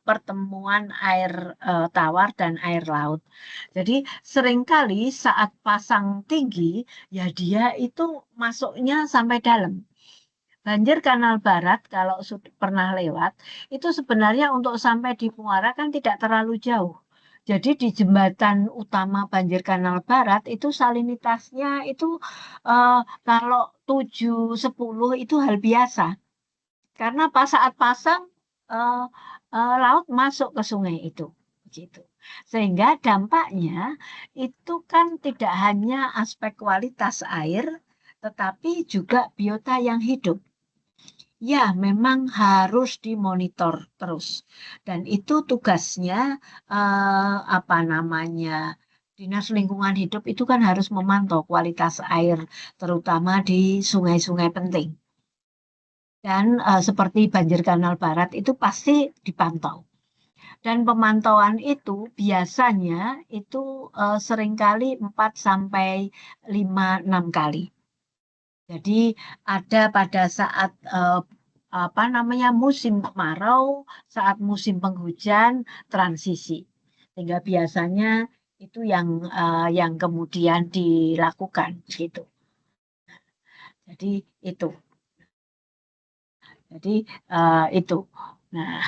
[SPEAKER 1] pertemuan air tawar dan air laut. Jadi seringkali saat pasang tinggi, ya dia itu masuknya sampai dalam. Banjir Kanal Barat, kalau pernah lewat, itu sebenarnya untuk sampai di muara kan tidak terlalu jauh. Jadi di jembatan utama banjir Kanal Barat itu salinitasnya itu kalau 7-10 itu hal biasa. Karena pas saat pasang laut masuk ke sungai itu. Gitu. Sehingga dampaknya itu kan tidak hanya aspek kualitas air, tetapi juga biota yang hidup. Ya, memang harus dimonitor terus. Dan itu tugasnya Dinas Lingkungan Hidup itu kan harus memantau kualitas air, terutama di sungai-sungai penting. Dan seperti banjir Kanal Barat itu pasti dipantau. Dan pemantauan itu biasanya itu seringkali 4-5-6 kali. Jadi ada pada saat musim kemarau, saat musim penghujan, transisi. Sehingga biasanya itu yang kemudian dilakukan gitu. Jadi itu. Itu. Nah,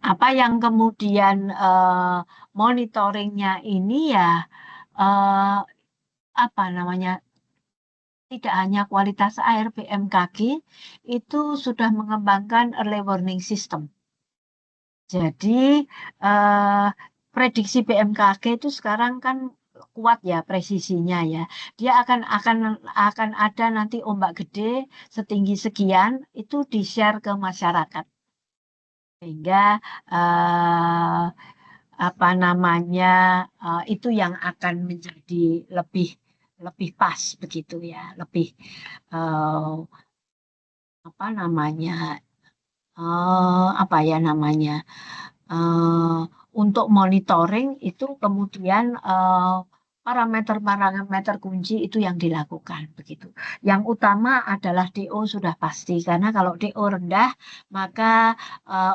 [SPEAKER 1] apa yang kemudian monitoringnya ini ya tidak hanya kualitas air, BMKG itu sudah mengembangkan early warning system. Jadi prediksi BMKG itu sekarang kan kuat ya presisinya ya. Dia akan ada nanti ombak gede setinggi sekian itu di-share ke masyarakat. Sehingga itu yang akan menjadi lebih pas begitu ya, lebih untuk monitoring itu kemudian parameter-parameter kunci itu yang dilakukan begitu. Yang utama adalah DO sudah pasti karena kalau DO rendah maka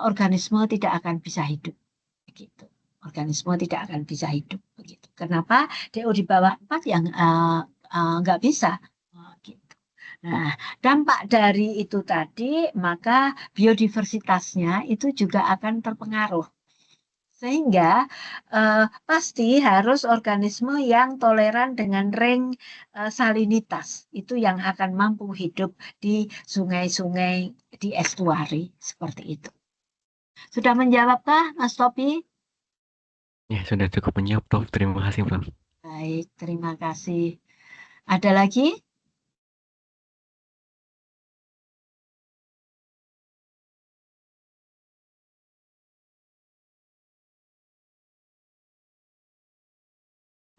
[SPEAKER 1] organisme tidak akan bisa hidup begitu. Organisme tidak akan bisa hidup begitu. Kenapa? DO di bawah 4 yang nggak bisa. Gitu. Nah, dampak dari itu tadi, maka biodiversitasnya itu juga akan terpengaruh. Sehingga pasti harus organisme yang toleran dengan ring salinitas. Itu yang akan mampu hidup di sungai-sungai di estuari seperti itu. Sudah menjawabkah, Mas Topi?
[SPEAKER 3] Ya, sudah cukup menjawab, Prof. Terima kasih, Prof.
[SPEAKER 1] Baik, terima kasih. Ada lagi?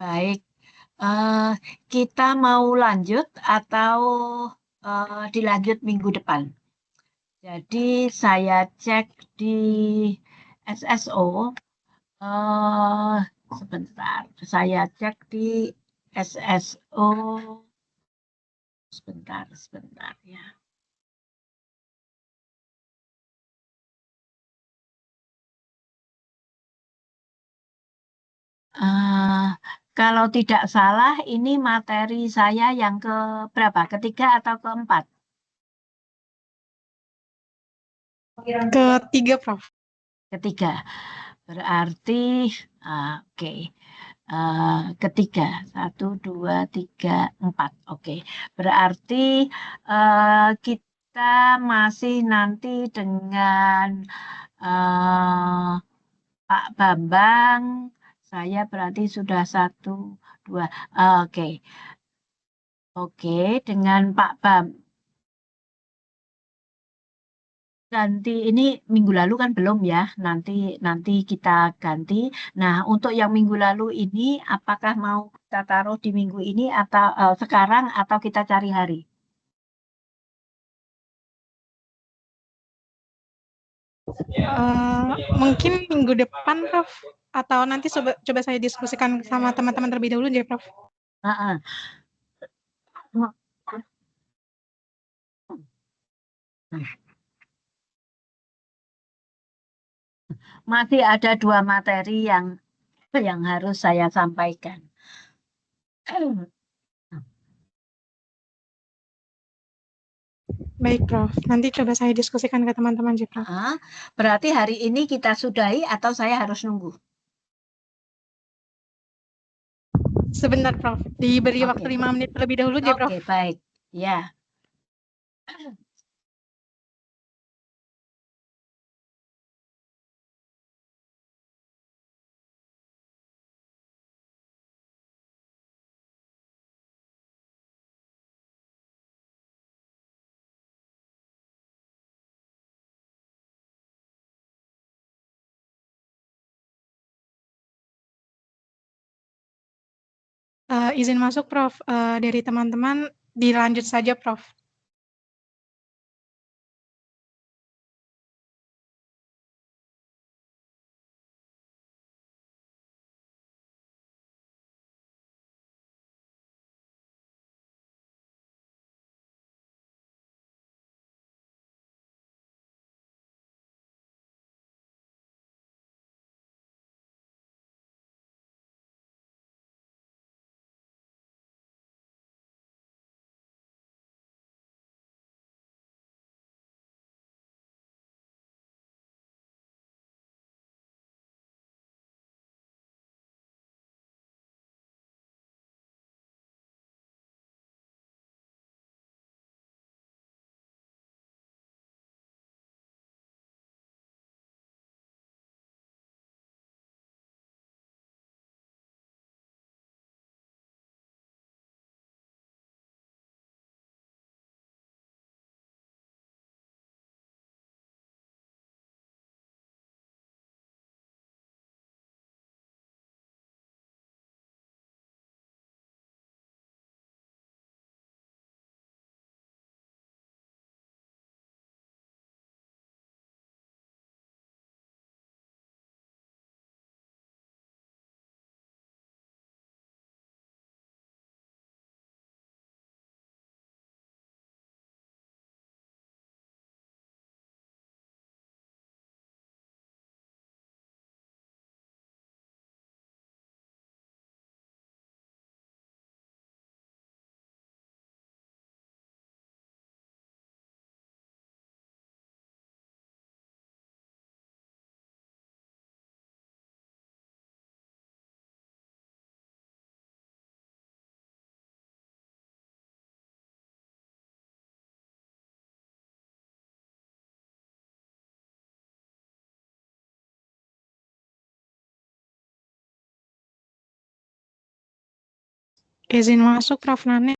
[SPEAKER 1] Baik, kita mau lanjut atau dilanjut minggu depan? Jadi saya cek di SSO, sebentar, saya cek di SSO, sebentar ya. Kalau tidak salah, ini materi saya yang ke berapa? Ketiga atau keempat?
[SPEAKER 2] Ketiga, Prof.
[SPEAKER 1] Ketiga. Berarti, oke. Ketiga, 1, 2, 3, 4. Oke. Berarti kita masih nanti dengan Pak Bambang. Saya berarti sudah 1, 2. Oke. Oke, dengan Pak Bam. Ganti ini minggu lalu kan belum ya. Nanti kita ganti. Nah, untuk yang minggu lalu ini apakah mau kita taruh di minggu ini atau sekarang atau kita cari hari?
[SPEAKER 2] Mungkin minggu depan, Prof. Atau nanti coba saya diskusikan sama teman-teman terlebih dahulu ya, Prof.
[SPEAKER 1] Heeh. Masih ada 2 materi yang harus saya sampaikan.
[SPEAKER 2] Baik, Prof. Nanti coba saya diskusikan ke teman-teman ya, Prof.
[SPEAKER 1] Berarti hari ini kita sudahi atau saya harus nunggu?
[SPEAKER 2] Sebentar, Prof. Diberi waktu 5 menit terlebih dahulu ya, Prof.
[SPEAKER 1] Oke, baik. Ya.
[SPEAKER 2] Izin masuk, Prof. Dari teman-teman dilanjut saja, Prof. Izin masuk, Prof. Nane.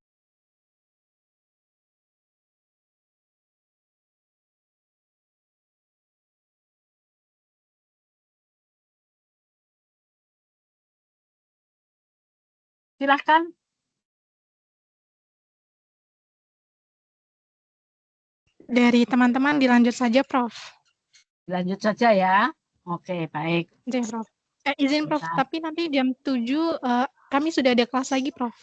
[SPEAKER 1] Silahkan.
[SPEAKER 2] Dari teman-teman dilanjut saja, Prof.
[SPEAKER 1] Lanjut saja ya. Oke, baik.
[SPEAKER 2] Oke, Prof. Izin, Prof. Tapi nanti jam 7 kami sudah ada kelas lagi, Prof.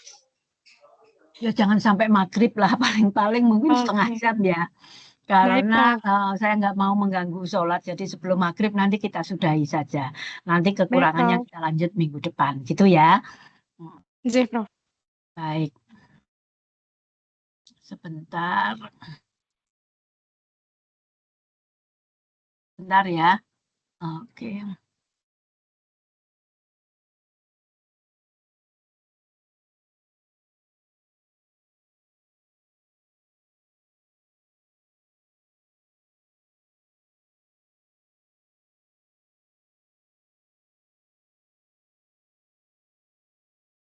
[SPEAKER 1] Ya jangan sampai maghrib lah, paling-paling mungkin setengah jam ya. Karena saya nggak mau mengganggu sholat, jadi sebelum maghrib nanti kita sudahi saja. Nanti kekurangannya kita lanjut minggu depan, gitu ya.
[SPEAKER 2] Z, Prof.
[SPEAKER 1] Baik. Sebentar. Bentar ya. Oke.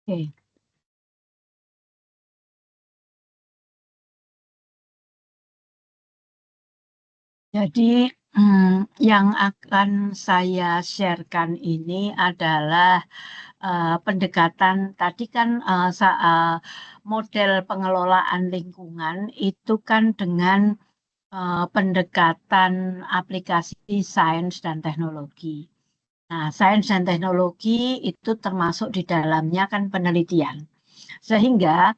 [SPEAKER 1] Oke. Jadi yang akan saya sharekan ini adalah pendekatan tadi kan model pengelolaan lingkungan itu kan dengan pendekatan aplikasi sains dan teknologi. Nah, sains dan teknologi itu termasuk di dalamnya kan penelitian. Sehingga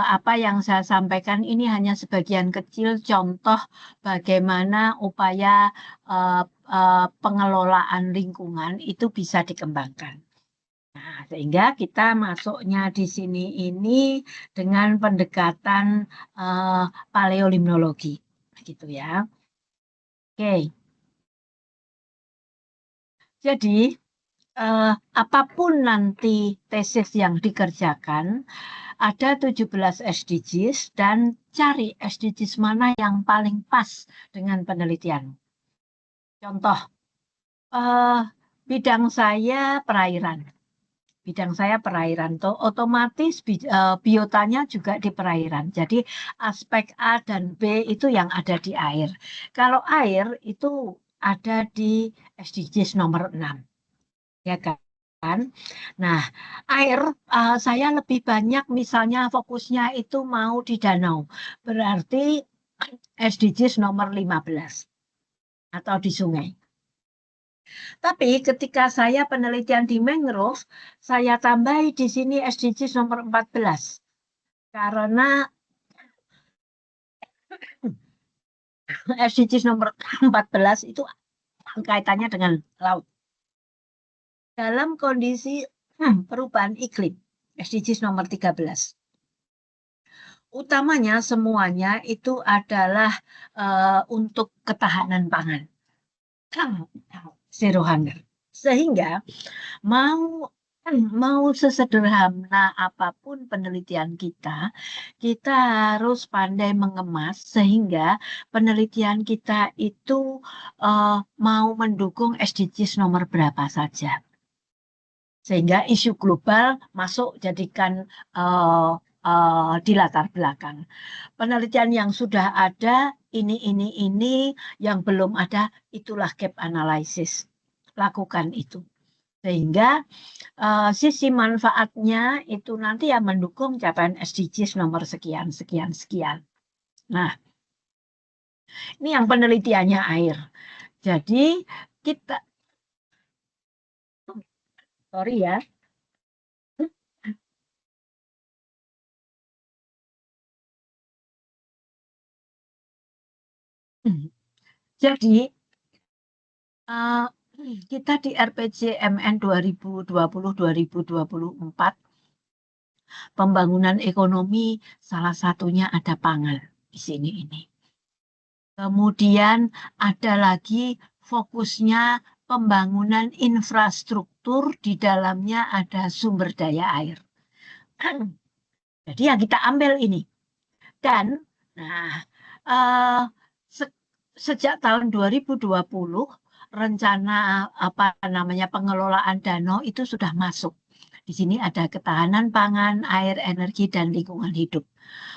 [SPEAKER 1] apa yang saya sampaikan ini hanya sebagian kecil contoh bagaimana upaya pengelolaan lingkungan itu bisa dikembangkan. Nah, sehingga kita masuknya di sini ini dengan pendekatan paleolimnologi, gitu ya. Oke. Jadi apapun nanti tesis yang dikerjakan, ada 17 SDGs dan cari SDGs mana yang paling pas dengan penelitian. Contoh, bidang saya perairan. Bidang saya perairan, otomatis biotanya juga di perairan. Jadi aspek A dan B itu yang ada di air. Kalau air itu ada di SDGs nomor 6. Ya kan? Nah, air saya lebih banyak misalnya fokusnya itu mau di danau. Berarti SDGs nomor 15 atau di sungai. Tapi ketika saya penelitian di mangrove, saya tambahi di sini SDGs nomor 14. Karena SDGs nomor 14 itu kaitannya dengan laut. Dalam kondisi perubahan iklim, SDGs nomor 13. Utamanya semuanya itu adalah untuk ketahanan pangan. Zero hunger. Sehingga mau sesederhana apapun penelitian kita harus pandai mengemas sehingga penelitian kita itu mau mendukung SDGs nomor berapa saja. Sehingga isu global masuk jadikan di latar belakang. Penelitian yang sudah ada, ini, yang belum ada, itulah gap analysis. Lakukan itu. Sehingga sisi manfaatnya itu nanti yang mendukung capaian SDGs nomor sekian. Nah, ini yang penelitiannya air. Jadi kita, sorry ya. Jadi kita di RPJMN 2020-2024 pembangunan ekonomi salah satunya ada pangan di sini ini. Kemudian ada lagi fokusnya pembangunan infrastruktur, di dalamnya ada sumber daya air. Jadi yang kita ambil ini. Dan sejak tahun 2020 rencana pengelolaan danau itu sudah masuk. Di sini ada ketahanan pangan, air, energi, dan lingkungan hidup.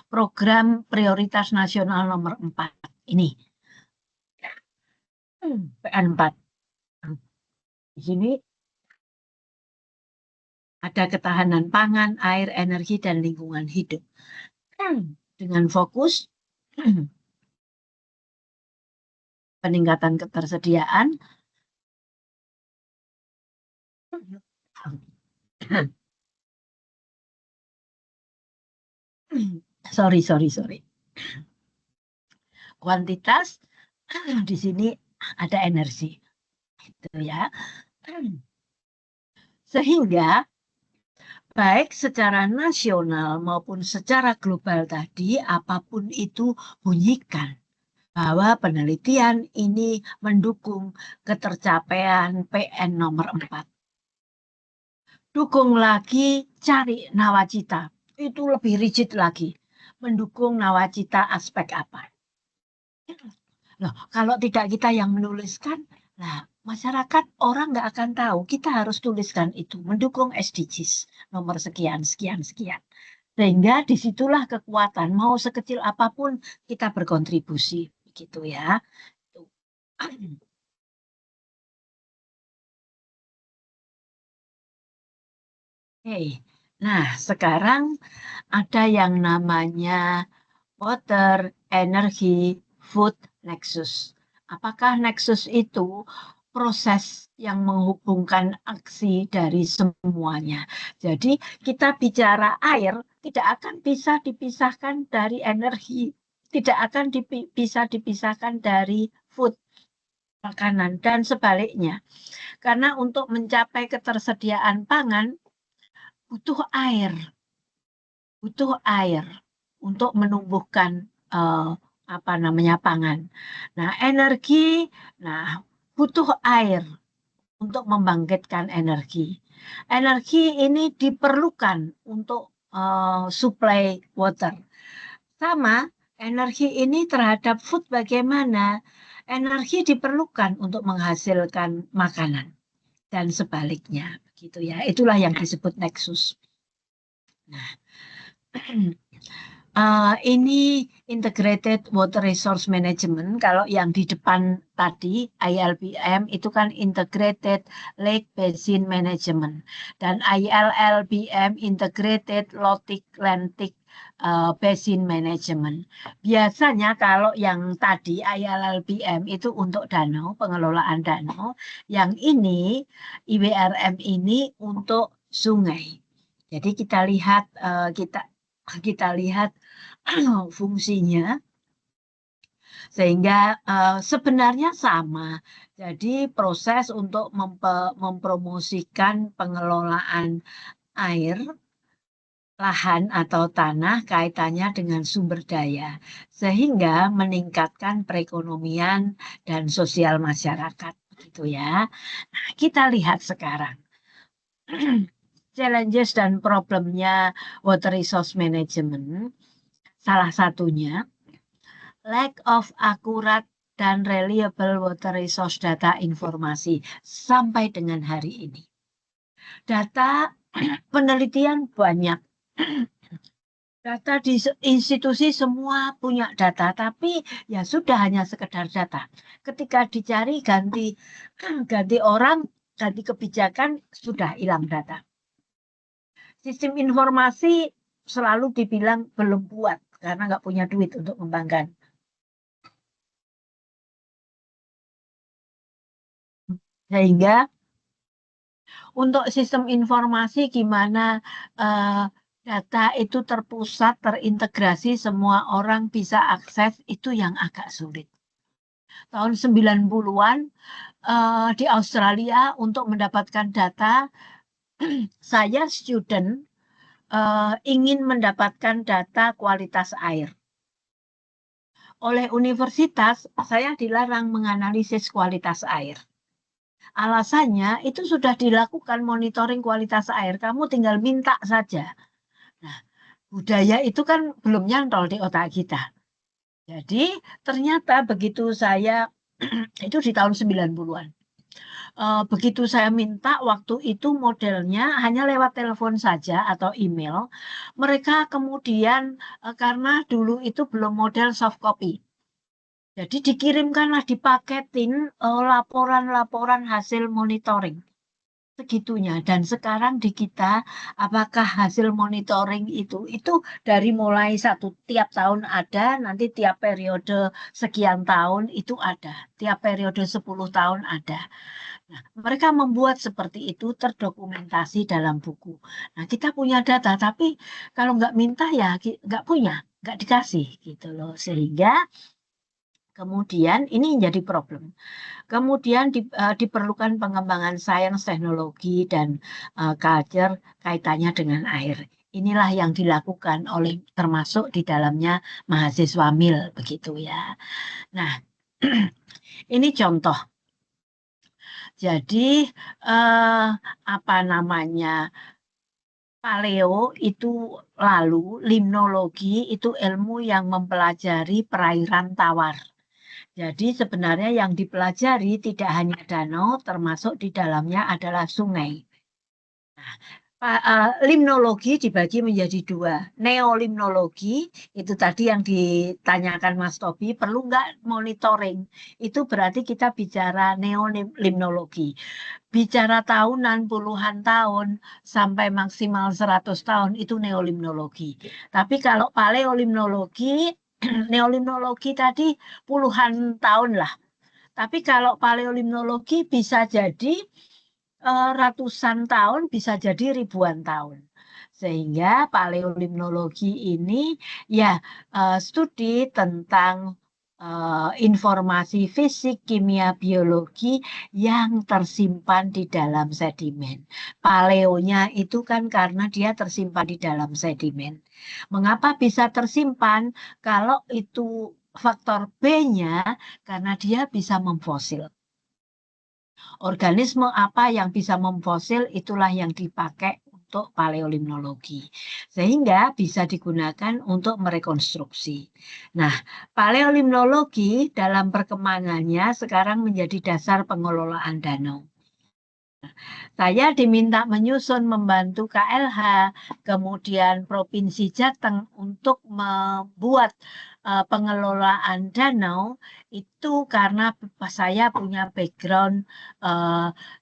[SPEAKER 1] Program prioritas nasional nomor 4 ini. PN4. Di sini ada ketahanan pangan, air, energi, dan lingkungan hidup. Dengan fokus peningkatan ketersediaan, sorry. Kuantitas, di sini ada energi. Itu ya. Sehingga baik secara nasional maupun secara global tadi, apapun itu bunyikan bahwa penelitian ini mendukung ketercapaian PN nomor 4. Dukung lagi, cari nawacita. Itu lebih rigid lagi. Mendukung nawacita aspek apa? Loh, kalau tidak kita yang menuliskan, nah masyarakat orang nggak akan tahu. Kita harus tuliskan itu. Mendukung SDGs nomor sekian, sekian, sekian. Sehingga disitulah kekuatan. Mau sekecil apapun kita berkontribusi. Begitu ya. Oke, nah sekarang ada yang namanya water, energy, food nexus. Apakah nexus itu proses yang menghubungkan aksi dari semuanya? Jadi kita bicara air tidak akan bisa dipisahkan dari energi, tidak akan bisa dipisahkan dari food, makanan, dan sebaliknya. Karena untuk mencapai ketersediaan pangan butuh air untuk menumbuhkan apa namanya pangan. Nah, energi, nah butuh air untuk membangkitkan energi. Energi ini diperlukan untuk supply water. Sama, energi ini terhadap food bagaimana? Energi diperlukan untuk menghasilkan makanan dan sebaliknya, begitu ya. Itulah yang disebut nexus. Nah, ini Integrated Water Resource Management. Kalau yang di depan tadi, ILBM, itu kan Integrated Lake Basin Management. Dan ILLBM, Integrated Lotic-Lantic Basin Management. Biasanya kalau yang tadi, ILLBM, itu untuk danau, pengelolaan danau. Yang ini, IWRM ini untuk sungai. Jadi kita lihat, kita lihat fungsinya, sehingga sebenarnya sama. Jadi proses untuk mempromosikan pengelolaan air, lahan atau tanah kaitannya dengan sumber daya, sehingga meningkatkan perekonomian dan sosial masyarakat. Gitu ya. Nah, kita lihat sekarang. Challenges dan problemnya water resource management. Salah satunya, lack of accurate dan reliable water resource data informasi sampai dengan hari ini. Data penelitian banyak. Data di institusi semua punya data, tapi ya sudah hanya sekedar data. Ketika dicari ganti orang, ganti kebijakan, sudah hilang data. Sistem informasi selalu dibilang belum kuat karena nggak punya duit untuk mengembangkan. Sehingga untuk sistem informasi gimana data itu terpusat, terintegrasi, semua orang bisa akses, itu yang agak sulit. Tahun 90-an di Australia untuk mendapatkan data, saya student ingin mendapatkan data kualitas air. Oleh universitas, saya dilarang menganalisis kualitas air. Alasannya itu sudah dilakukan monitoring kualitas air, kamu tinggal minta saja. Nah, budaya itu kan belum nyantol di otak kita. Jadi ternyata begitu saya, itu di tahun 90-an. Begitu saya minta waktu itu modelnya hanya lewat telepon saja atau email, mereka kemudian karena dulu itu belum model soft copy. Jadi dikirimkanlah, dipaketin laporan-laporan hasil monitoring. Segitunya. Dan sekarang di kita, apakah hasil monitoring itu dari mulai tiap tahun ada, nanti tiap periode sekian tahun itu ada. Tiap periode 10 tahun ada. Nah, mereka membuat seperti itu terdokumentasi dalam buku. Nah, kita punya data, tapi kalau nggak minta ya nggak punya, nggak dikasih gitu loh. Sehingga Kemudian ini menjadi problem. Kemudian diperlukan pengembangan sains, teknologi, dan culture kaitannya dengan air. Inilah yang dilakukan oleh termasuk di dalamnya mahasiswa MIL begitu ya. Nah, ini contoh. Jadi apa namanya? Paleo itu lalu limnologi itu ilmu yang mempelajari perairan tawar. Jadi sebenarnya yang dipelajari tidak hanya danau, termasuk di dalamnya adalah sungai. Limnologi dibagi menjadi dua. Neolimnologi, itu tadi yang ditanyakan Mas Tobi, perlu nggak monitoring? Itu berarti kita bicara neolimnologi. Bicara tahunan, puluhan tahun, sampai maksimal 100 tahun, itu neolimnologi. Tapi kalau paleolimnologi, neolimnologi tadi puluhan tahun lah. Tapi kalau paleolimnologi bisa jadi ratusan tahun, bisa jadi ribuan tahun. Sehingga paleolimnologi ini ya studi tentang informasi fisik, kimia, biologi yang tersimpan di dalam sedimen. Paleonya itu kan karena dia tersimpan di dalam sedimen. Mengapa bisa tersimpan? Kalau itu faktor B-nya, karena dia bisa memfosil. Organisme apa yang bisa memfosil itulah yang dipakai untuk paleolimnologi. Sehingga bisa digunakan untuk merekonstruksi. Nah, paleolimnologi dalam perkembangannya sekarang menjadi dasar pengelolaan danau. Saya diminta menyusun membantu KLH, kemudian Provinsi Jateng untuk membuat pengelolaan danau itu karena saya punya background,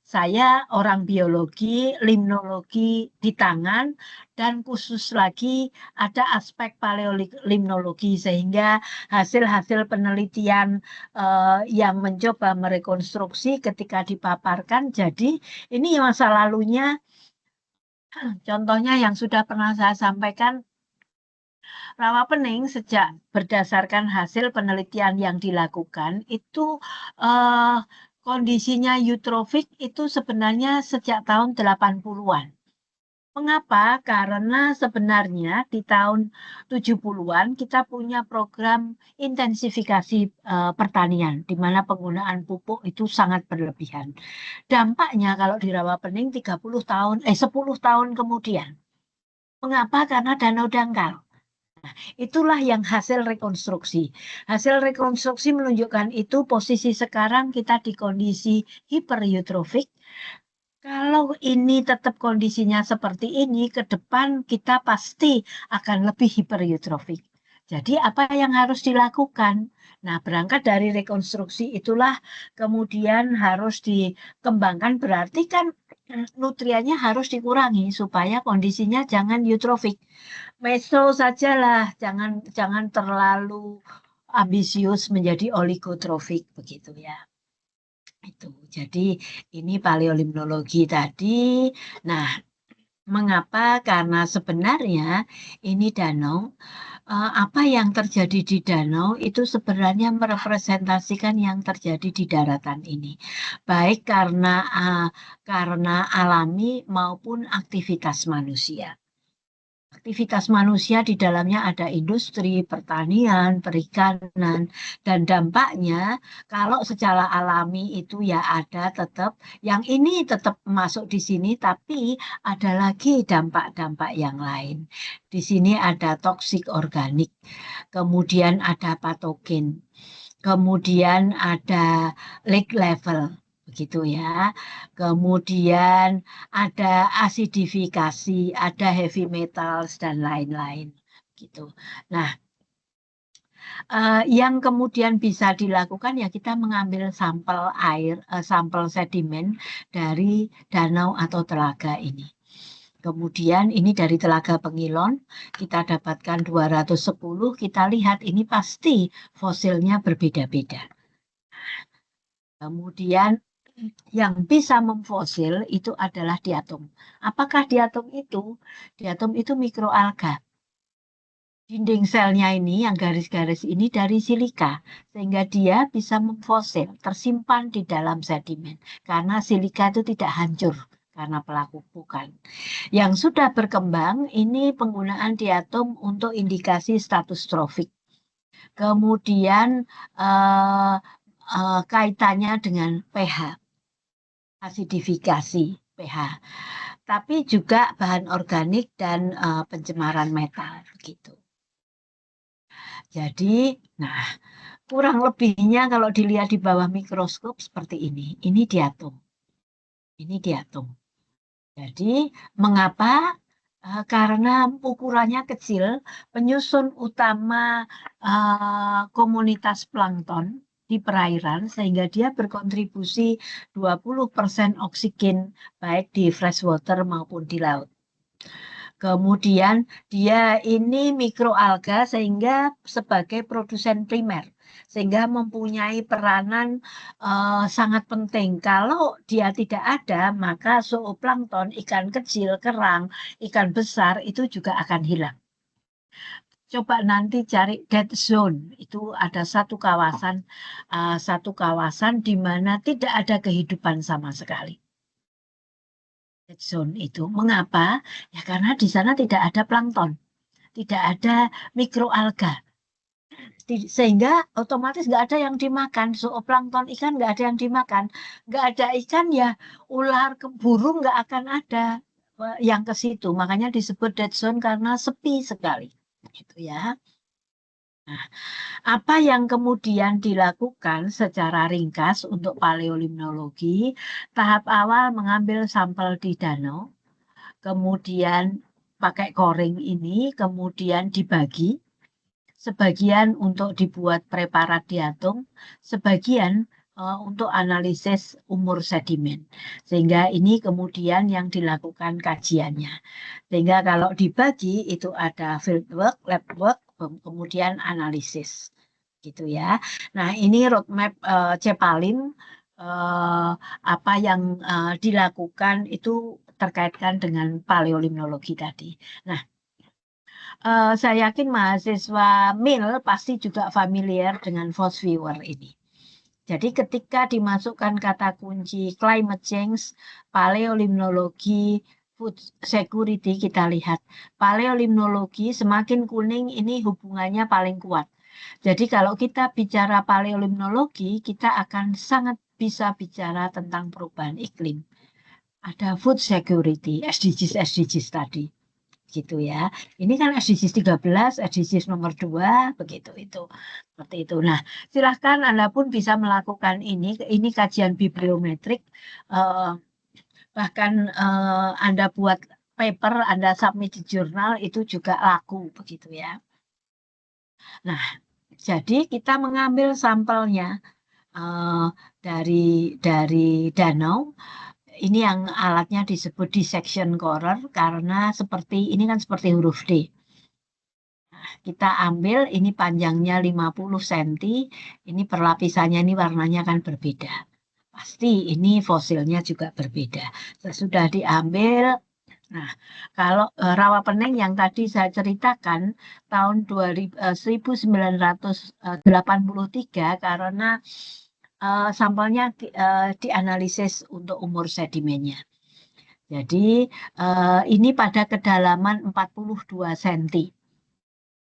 [SPEAKER 1] saya orang biologi, limnologi di tangan, dan khusus lagi ada aspek paleolimnologi sehingga hasil-hasil penelitian yang mencoba merekonstruksi ketika dipaparkan jadi ini masa lalunya, contohnya yang sudah pernah saya sampaikan, Rawapening sejak berdasarkan hasil penelitian yang dilakukan, itu kondisinya eutrofik itu sebenarnya sejak tahun 80-an. Mengapa? Karena sebenarnya di tahun 70-an kita punya program intensifikasi pertanian, di mana penggunaan pupuk itu sangat berlebihan. Dampaknya kalau di Rawapening 10 tahun kemudian. Mengapa? Karena danau dangkal. Nah, itulah yang hasil rekonstruksi. Hasil rekonstruksi menunjukkan itu posisi sekarang kita di kondisi hipereutrofik. Kalau ini tetap kondisinya seperti ini, ke depan kita pasti akan lebih hipereutrofik. Jadi apa yang harus dilakukan? Nah, berangkat dari rekonstruksi itulah kemudian harus dikembangkan, berarti kan nutriennya harus dikurangi supaya kondisinya jangan eutrofik. Meso sajalah, jangan terlalu ambisius menjadi oligotrofik begitu ya. Itu. Jadi ini paleolimnologi tadi. Nah, mengapa? Karena sebenarnya ini danau, apa yang terjadi di danau itu sebenarnya merepresentasikan yang terjadi di daratan ini. Baik karena alami maupun aktivitas manusia. Aktivitas manusia di dalamnya ada industri, pertanian, perikanan, dan dampaknya kalau secara alami itu ya ada tetap, yang ini tetap masuk di sini, tapi ada lagi dampak-dampak yang lain. Di sini ada toksik organik, kemudian ada patogen, kemudian ada lake level. Begitu ya. Kemudian ada asidifikasi, ada heavy metals dan lain-lain gitu. Nah, yang kemudian bisa dilakukan ya kita mengambil sampel air, sampel sedimen dari danau atau telaga ini. Kemudian ini dari Telaga Pengilon, kita dapatkan 210, kita lihat ini pasti fosilnya berbeda-beda. Kemudian yang bisa memfosil itu adalah diatom. Apakah diatom itu? Diatom itu mikroalga. dinding selnya ini yang garis-garis ini dari silika sehingga dia bisa memfosil, tersimpan di dalam sedimen karena silika itu tidak hancur karena pelapukan. Yang sudah berkembang ini penggunaan diatom untuk indikasi status trofik. Kemudian kaitannya dengan pH, asidifikasi pH, tapi juga bahan organik dan pencemaran metal begitu. Jadi, nah, kurang lebihnya kalau dilihat di bawah mikroskop seperti ini. Ini diatom. Ini diatom. Jadi, mengapa? Karena ukurannya kecil, penyusun utama komunitas plankton di perairan, sehingga dia berkontribusi 20% oksigen baik di freshwater maupun di laut. Kemudian dia ini mikroalga sehingga sebagai produsen primer, sehingga mempunyai peranan sangat penting. Kalau dia tidak ada, maka zooplankton, ikan kecil, kerang, ikan besar itu juga akan hilang. Coba nanti cari dead zone, itu ada satu kawasan di mana tidak ada kehidupan sama sekali. Zone itu. Mengapa? Ya karena di sana tidak ada plankton, tidak ada mikroalga. Sehingga otomatis nggak ada yang dimakan. Zooplankton ikan nggak ada yang dimakan. Nggak ada ikan ya ular, burung nggak akan ada yang ke situ. Makanya disebut dead zone karena sepi sekali. Gitu ya. Nah, apa yang kemudian dilakukan secara ringkas untuk paleolimnologi? Tahap awal mengambil sampel di danau, kemudian pakai koring ini, kemudian dibagi, sebagian untuk dibuat preparat diatom, sebagian untuk analisis umur sedimen. Sehingga ini kemudian yang dilakukan kajiannya. Sehingga kalau dibagi itu ada fieldwork, labwork, kemudian analisis. Gitu ya. Nah ini roadmap Cepalin, apa yang dilakukan itu terkaitkan dengan paleolimnologi tadi. Nah, saya yakin mahasiswa MIL pasti juga familiar dengan Fosviewer ini. Jadi ketika dimasukkan kata kunci climate change, paleolimnologi, food security, kita lihat paleolimnologi semakin kuning ini hubungannya paling kuat. Jadi kalau kita bicara paleolimnologi, kita akan sangat bisa bicara tentang perubahan iklim. Ada food security, SDGs tadi. Gitu ya. Ini kan SDGs 13, SDGs nomor 2, begitu itu. Seperti itu. Nah, silahkan Anda pun bisa melakukan ini kajian bibliometrik. Bahkan Anda buat paper, Anda submit di jurnal, itu juga laku, begitu ya. Nah, jadi kita mengambil sampelnya dari danau. Ini yang alatnya disebut dissection corer karena ini kan seperti huruf D. Nah, kita ambil ini panjangnya 50 cm, ini perlapisannya ini warnanya kan berbeda. Pasti ini fosilnya juga berbeda. Sesudah diambil, nah kalau rawa pening yang tadi saya ceritakan tahun 1983 karena sampelnya dianalisis untuk umur sedimennya. Jadi ini pada kedalaman 42 cm.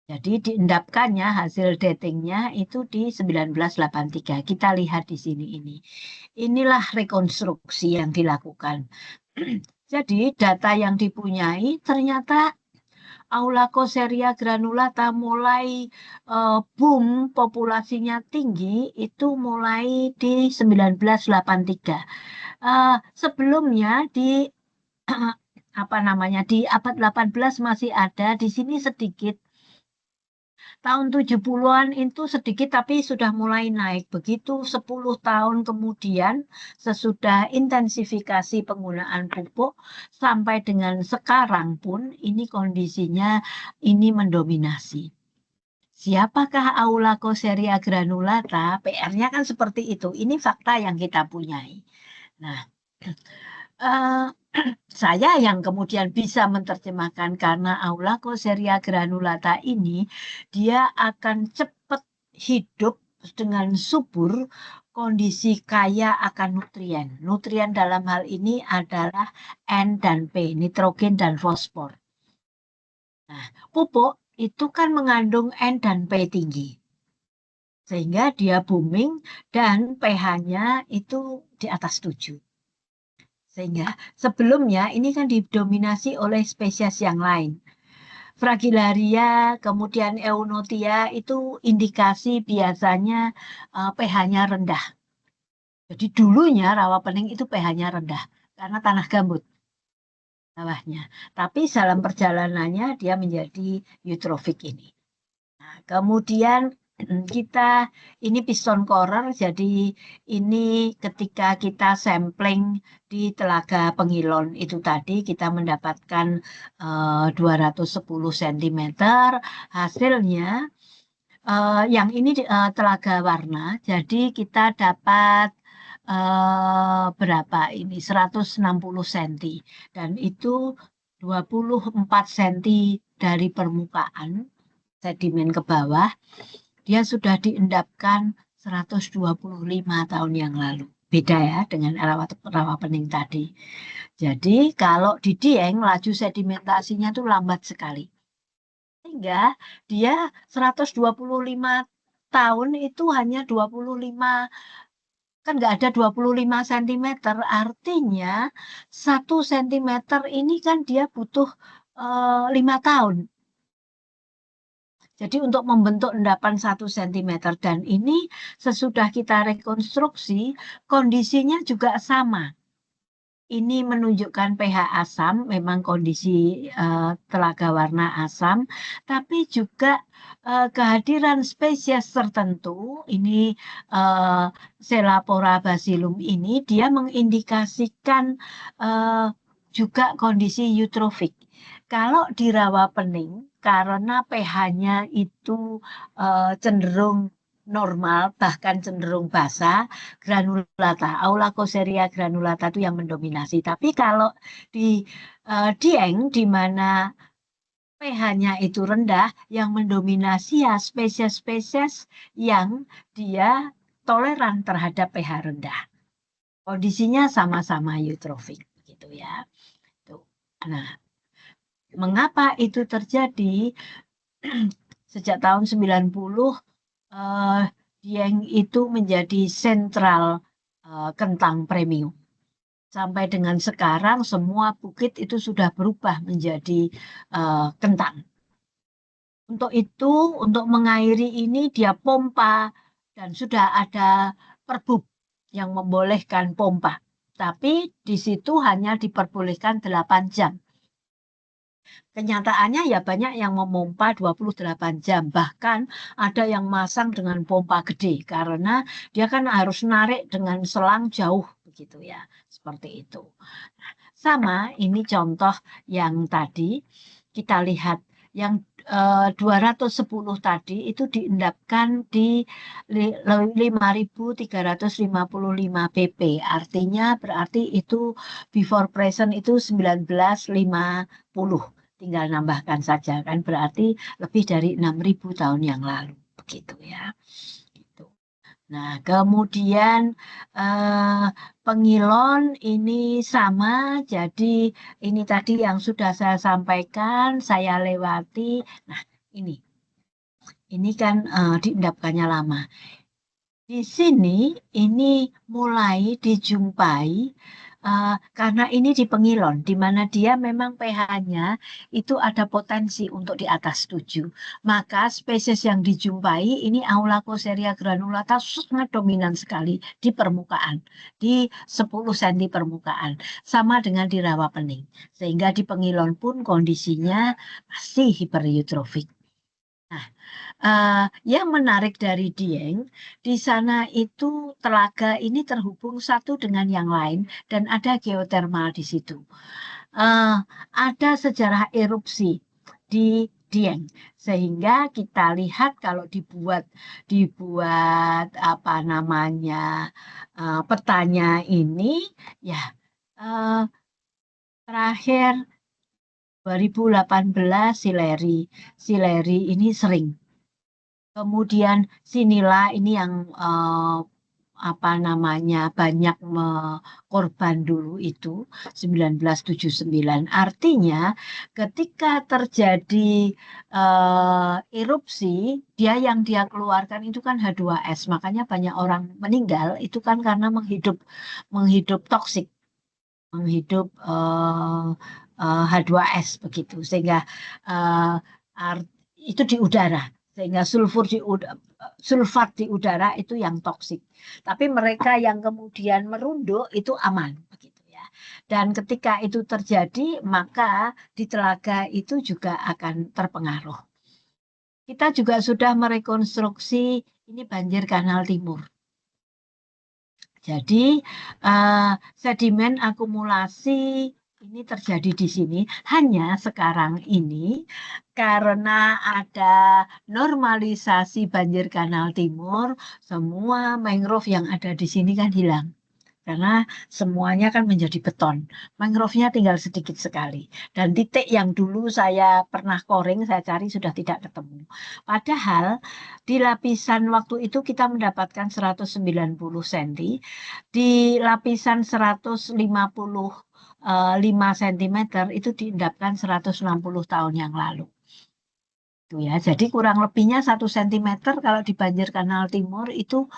[SPEAKER 1] Jadi diendapkannya hasil datingnya itu di 1983. Kita lihat di sini ini. Inilah rekonstruksi yang dilakukan. Jadi data yang dipunyai ternyata Aulacoseria granulata mulai boom populasinya tinggi itu mulai di 1983. Sebelumnya di di abad 18 masih ada, di sini sedikit. Tahun 70-an itu sedikit tapi sudah mulai naik. Begitu 10 tahun kemudian sesudah intensifikasi penggunaan pupuk sampai dengan sekarang pun ini kondisinya ini mendominasi. Siapakah Aulacoseria granulata? PR-nya kan seperti itu. Ini fakta yang kita punyai. Nah, saya yang kemudian bisa menerjemahkan karena Aulacoseriae granulata ini dia akan cepat hidup dengan subur, kondisi kaya akan nutrien. Nutrien dalam hal ini adalah N dan P, nitrogen dan fosfor. Nah, pupuk itu kan mengandung N dan P tinggi. Sehingga dia booming dan pH-nya itu di atas 7. Sehingga sebelumnya ini kan didominasi oleh spesies yang lain. Fragillaria, kemudian Eunotia itu indikasi biasanya pH-nya rendah. Jadi dulunya rawa pening itu pH-nya rendah karena tanah gambut bawahnya. Tapi dalam perjalanannya dia menjadi eutrofik ini. Nah, kemudian kita ini piston corer, jadi ini ketika kita sampling di Telaga Pengilon itu tadi kita mendapatkan 210 cm, hasilnya yang ini telaga warna, jadi kita dapat berapa ini 160 cm dan itu 24 cm dari permukaan sedimen ke bawah, dia sudah diendapkan 125 tahun yang lalu. Beda ya dengan rawa pening tadi. Jadi kalau di Dieng laju sedimentasinya itu lambat sekali. Sehingga dia 125 tahun itu hanya 25, kan nggak ada 25 cm, artinya 1 cm ini kan dia butuh 5 tahun. Jadi untuk membentuk endapan 1 cm dan ini sesudah kita rekonstruksi kondisinya juga sama. Ini menunjukkan pH asam, memang kondisi telaga warna asam, tapi juga kehadiran spesies tertentu, ini Selapora bacillum ini, dia mengindikasikan juga kondisi eutrofik. Kalau di rawa pening, karena pH-nya itu cenderung normal, bahkan cenderung basah, granulata, Aulacoseriae granulata itu yang mendominasi. Tapi kalau di Dieng, di mana pH-nya itu rendah, yang mendominasi ya spesies-spesies yang dia toleran terhadap pH rendah. Kondisinya sama-sama eutrofik, gitu ya. Nah, mengapa itu terjadi? Sejak tahun 90, Dieng itu menjadi sentral kentang premium. Sampai dengan sekarang semua bukit itu sudah berubah menjadi kentang. Untuk itu, untuk mengairi ini dia pompa dan sudah ada perbub yang membolehkan pompa. Tapi di situ hanya diperbolehkan 8 jam. Kenyataannya ya banyak yang memompa 28 jam. Bahkan ada yang masang dengan pompa gede karena dia kan harus narik dengan selang jauh begitu ya. Seperti itu. Nah, sama ini contoh yang tadi kita lihat yang 210 tadi itu diendapkan di 5.355 pp. Artinya berarti itu before present itu 1950. Tinggal nambahkan saja kan berarti lebih dari 6.000 tahun yang lalu begitu ya. Gitu. Nah, kemudian Pengilon ini sama, jadi ini tadi yang sudah saya sampaikan, saya lewati. Nah, ini kan diendapkannya lama. Di sini ini mulai dijumpai karena ini di Pengilon, di mana dia memang pH-nya itu ada potensi untuk di atas 7. Maka spesies yang dijumpai ini Aulacoseriae granulata sangat dominan sekali di permukaan, di 10 cm permukaan, sama dengan di rawa pening. Sehingga di Pengilon pun kondisinya masih hipereutrofik. Nah, yang menarik dari Dieng, di sana itu telaga ini terhubung satu dengan yang lain dan ada geotermal di situ. Ada sejarah erupsi di Dieng, sehingga kita lihat kalau dibuat apa namanya petanya ini, ya Terakhir 2018 Sileri ini sering. Kemudian Sinila ini yang banyak korban dulu itu 1979. Artinya ketika terjadi erupsi, dia keluarkan itu kan H2S. Makanya banyak orang meninggal itu kan karena menghidup toksik, menghidup H2S begitu. Sehingga itu di udara. Sehingga sulfat di udara itu yang toksik. Tapi mereka yang kemudian merunduk itu aman begitu ya. Dan ketika itu terjadi, maka di telaga itu juga akan terpengaruh. Kita juga sudah merekonstruksi ini banjir Kanal Timur. Jadi sedimen akumulasi ini terjadi di sini. Hanya sekarang ini karena ada normalisasi banjir Kanal Timur, semua mangrove yang ada di sini kan hilang. Karena semuanya kan menjadi beton. Mangrove-nya tinggal sedikit sekali. Dan titik yang dulu saya pernah coring, saya cari sudah tidak ketemu. Padahal di lapisan waktu itu kita mendapatkan 190 cm. Di lapisan 155 cm itu diendapkan 160 tahun yang lalu. Itu ya, jadi kurang lebihnya 1 cm kalau di banjir Kanal Timur itu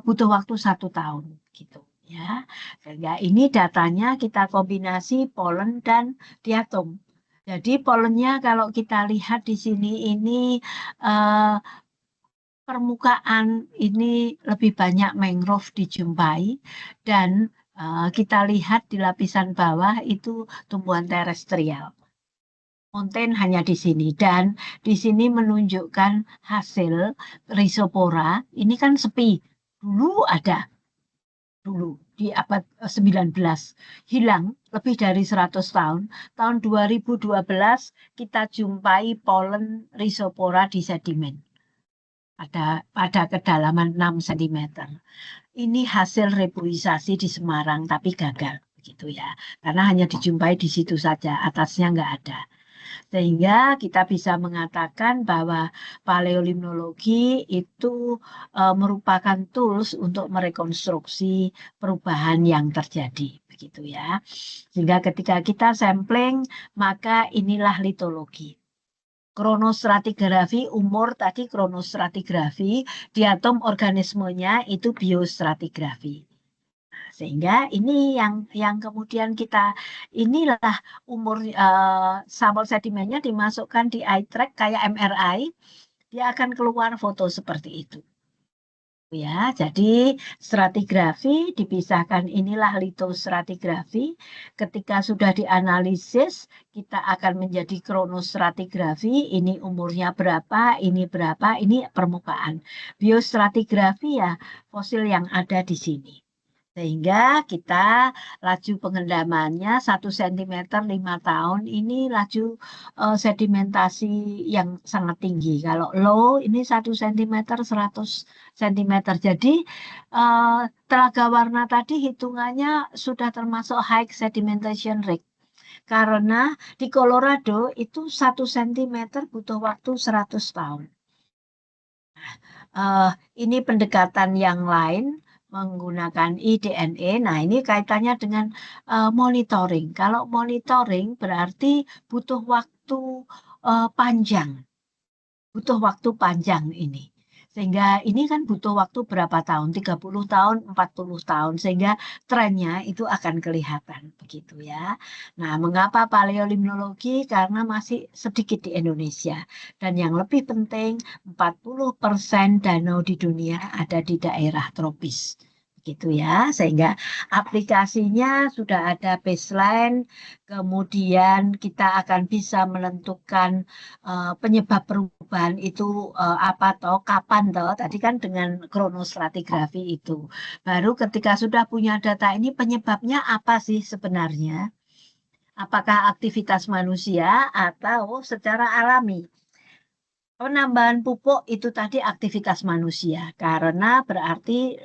[SPEAKER 1] butuh waktu 1 tahun gitu ya. Sehingga ini datanya kita kombinasi polen dan diatom. Jadi polennya kalau kita lihat di sini ini permukaan ini lebih banyak mangrove dijumpai dan kita lihat di lapisan bawah itu tumbuhan terestrial. Mountain hanya di sini dan di sini menunjukkan hasil rhizopora. Ini kan sepi. Dulu ada. Dulu di abad 19 hilang lebih dari 100 tahun. Tahun 2012 kita jumpai polen rhizopora di sedimen. Pada kedalaman 6 cm. Ini hasil rebuisasi di Semarang tapi gagal gitu ya. Karena hanya dijumpai di situ saja, atasnya nggak ada. Sehingga kita bisa mengatakan bahwa paleolimnologi itu merupakan tools untuk merekonstruksi perubahan yang terjadi, begitu ya. Sehingga ketika kita sampling, maka inilah litologi. Kronostratigrafi, umur tadi kronostratigrafi, diatom organismenya itu biostratigrafi. Sehingga ini yang kemudian inilah umur sampel sedimennya dimasukkan di eye track kayak MRI, dia akan keluar foto seperti itu. Ya, jadi stratigrafi dipisahkan, inilah litostratigrafi. Ketika sudah dianalisis, kita akan menjadi kronostratigrafi, ini umurnya berapa, ini permukaan. Biostratigrafi ya fosil yang ada di sini. Sehingga kita laju pengendamannya 1 cm 5 tahun ini laju sedimentasi yang sangat tinggi. Kalau low ini 1 cm 100 cm. Jadi telaga warna tadi hitungannya sudah termasuk high sedimentation rate. Karena di Colorado itu 1 cm butuh waktu 100 tahun. Ini pendekatan yang lain menggunakan eDNA. Nah, ini kaitannya dengan monitoring. Kalau monitoring berarti butuh waktu panjang. Butuh waktu panjang ini. Sehingga ini kan butuh waktu berapa tahun? 30 tahun, 40 tahun. Sehingga trennya itu akan kelihatan. Begitu ya. Nah, mengapa paleolimnologi? Karena masih sedikit di Indonesia. Dan yang lebih penting, 40% danau di dunia ada di daerah tropis. Gitu ya, sehingga aplikasinya sudah ada baseline, kemudian kita akan bisa menentukan penyebab perubahan itu apa toh, kapan toh, tadi kan dengan kronostratigrafi itu. Baru ketika sudah punya data ini penyebabnya apa sih sebenarnya? Apakah aktivitas manusia atau secara alami? Penambahan pupuk itu tadi aktivitas manusia, karena berarti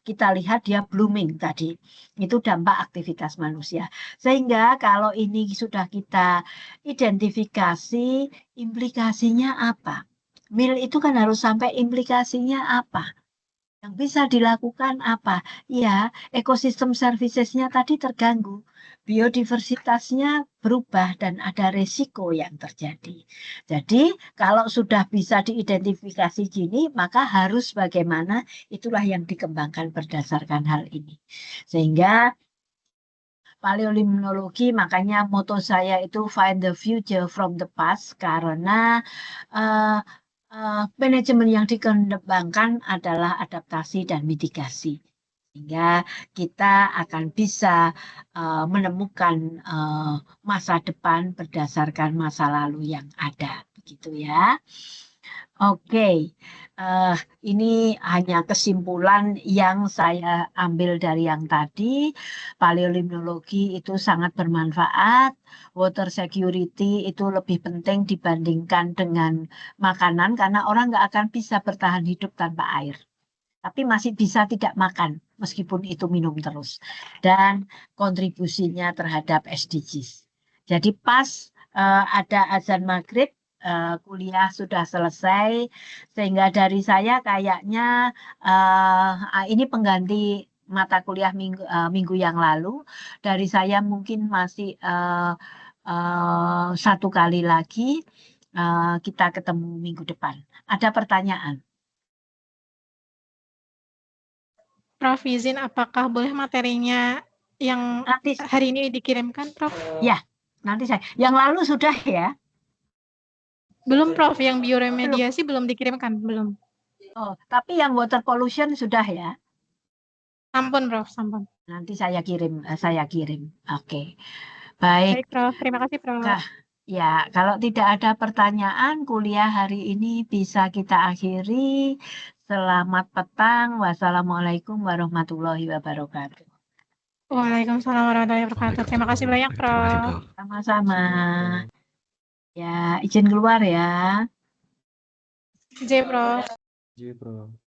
[SPEAKER 1] kita lihat dia blooming tadi. Itu dampak aktivitas manusia. Sehingga kalau ini sudah kita identifikasi, implikasinya apa? Mil itu kan harus sampai implikasinya apa? Yang bisa dilakukan apa? Ya, ekosistem servicesnya tadi terganggu. Biodiversitasnya berubah dan ada resiko yang terjadi. Jadi, kalau sudah bisa diidentifikasi gini, maka harus bagaimana, itulah yang dikembangkan berdasarkan hal ini. Sehingga paleolimnologi, makanya moto saya itu find the future from the past, karena uh, manajemen yang dikembangkan adalah adaptasi dan mitigasi. Sehingga kita akan bisa menemukan masa depan berdasarkan masa lalu yang ada. Begitu ya. Oke, ini hanya kesimpulan yang saya ambil dari yang tadi. Paleolimnologi itu sangat bermanfaat. Water security itu lebih penting dibandingkan dengan makanan karena orang nggak akan bisa bertahan hidup tanpa air. Tapi masih bisa tidak makan meskipun itu minum terus. Dan kontribusinya terhadap SDGs. Jadi pas ada azan maghrib, kuliah sudah selesai, sehingga dari saya kayaknya ini pengganti mata kuliah minggu yang lalu. Dari saya mungkin masih satu kali lagi, kita ketemu minggu depan. Ada pertanyaan?
[SPEAKER 2] Prof, izin apakah boleh materinya yang
[SPEAKER 1] Nanti,
[SPEAKER 2] hari ini dikirimkan, Prof?
[SPEAKER 1] ya, nanti saya. Yang lalu sudah ya?
[SPEAKER 2] Belum, Prof. Yang bioremediasi belum dikirimkan, belum.
[SPEAKER 1] Oh, tapi yang water pollution sudah ya?
[SPEAKER 2] Sampun, Prof. Sampun.
[SPEAKER 1] Nanti saya kirim, Oke. Baik.
[SPEAKER 2] Baik, Prof. Terima kasih, Prof.
[SPEAKER 1] Ya, kalau tidak ada pertanyaan, kuliah hari ini bisa kita akhiri. Selamat petang. Wassalamualaikum warahmatullahi wabarakatuh.
[SPEAKER 2] Waalaikumsalam warahmatullahi wabarakatuh. Terima kasih banyak, Prof.
[SPEAKER 1] Sama-sama. Ya, izin keluar ya.
[SPEAKER 2] J, Prof.
[SPEAKER 3] Prof.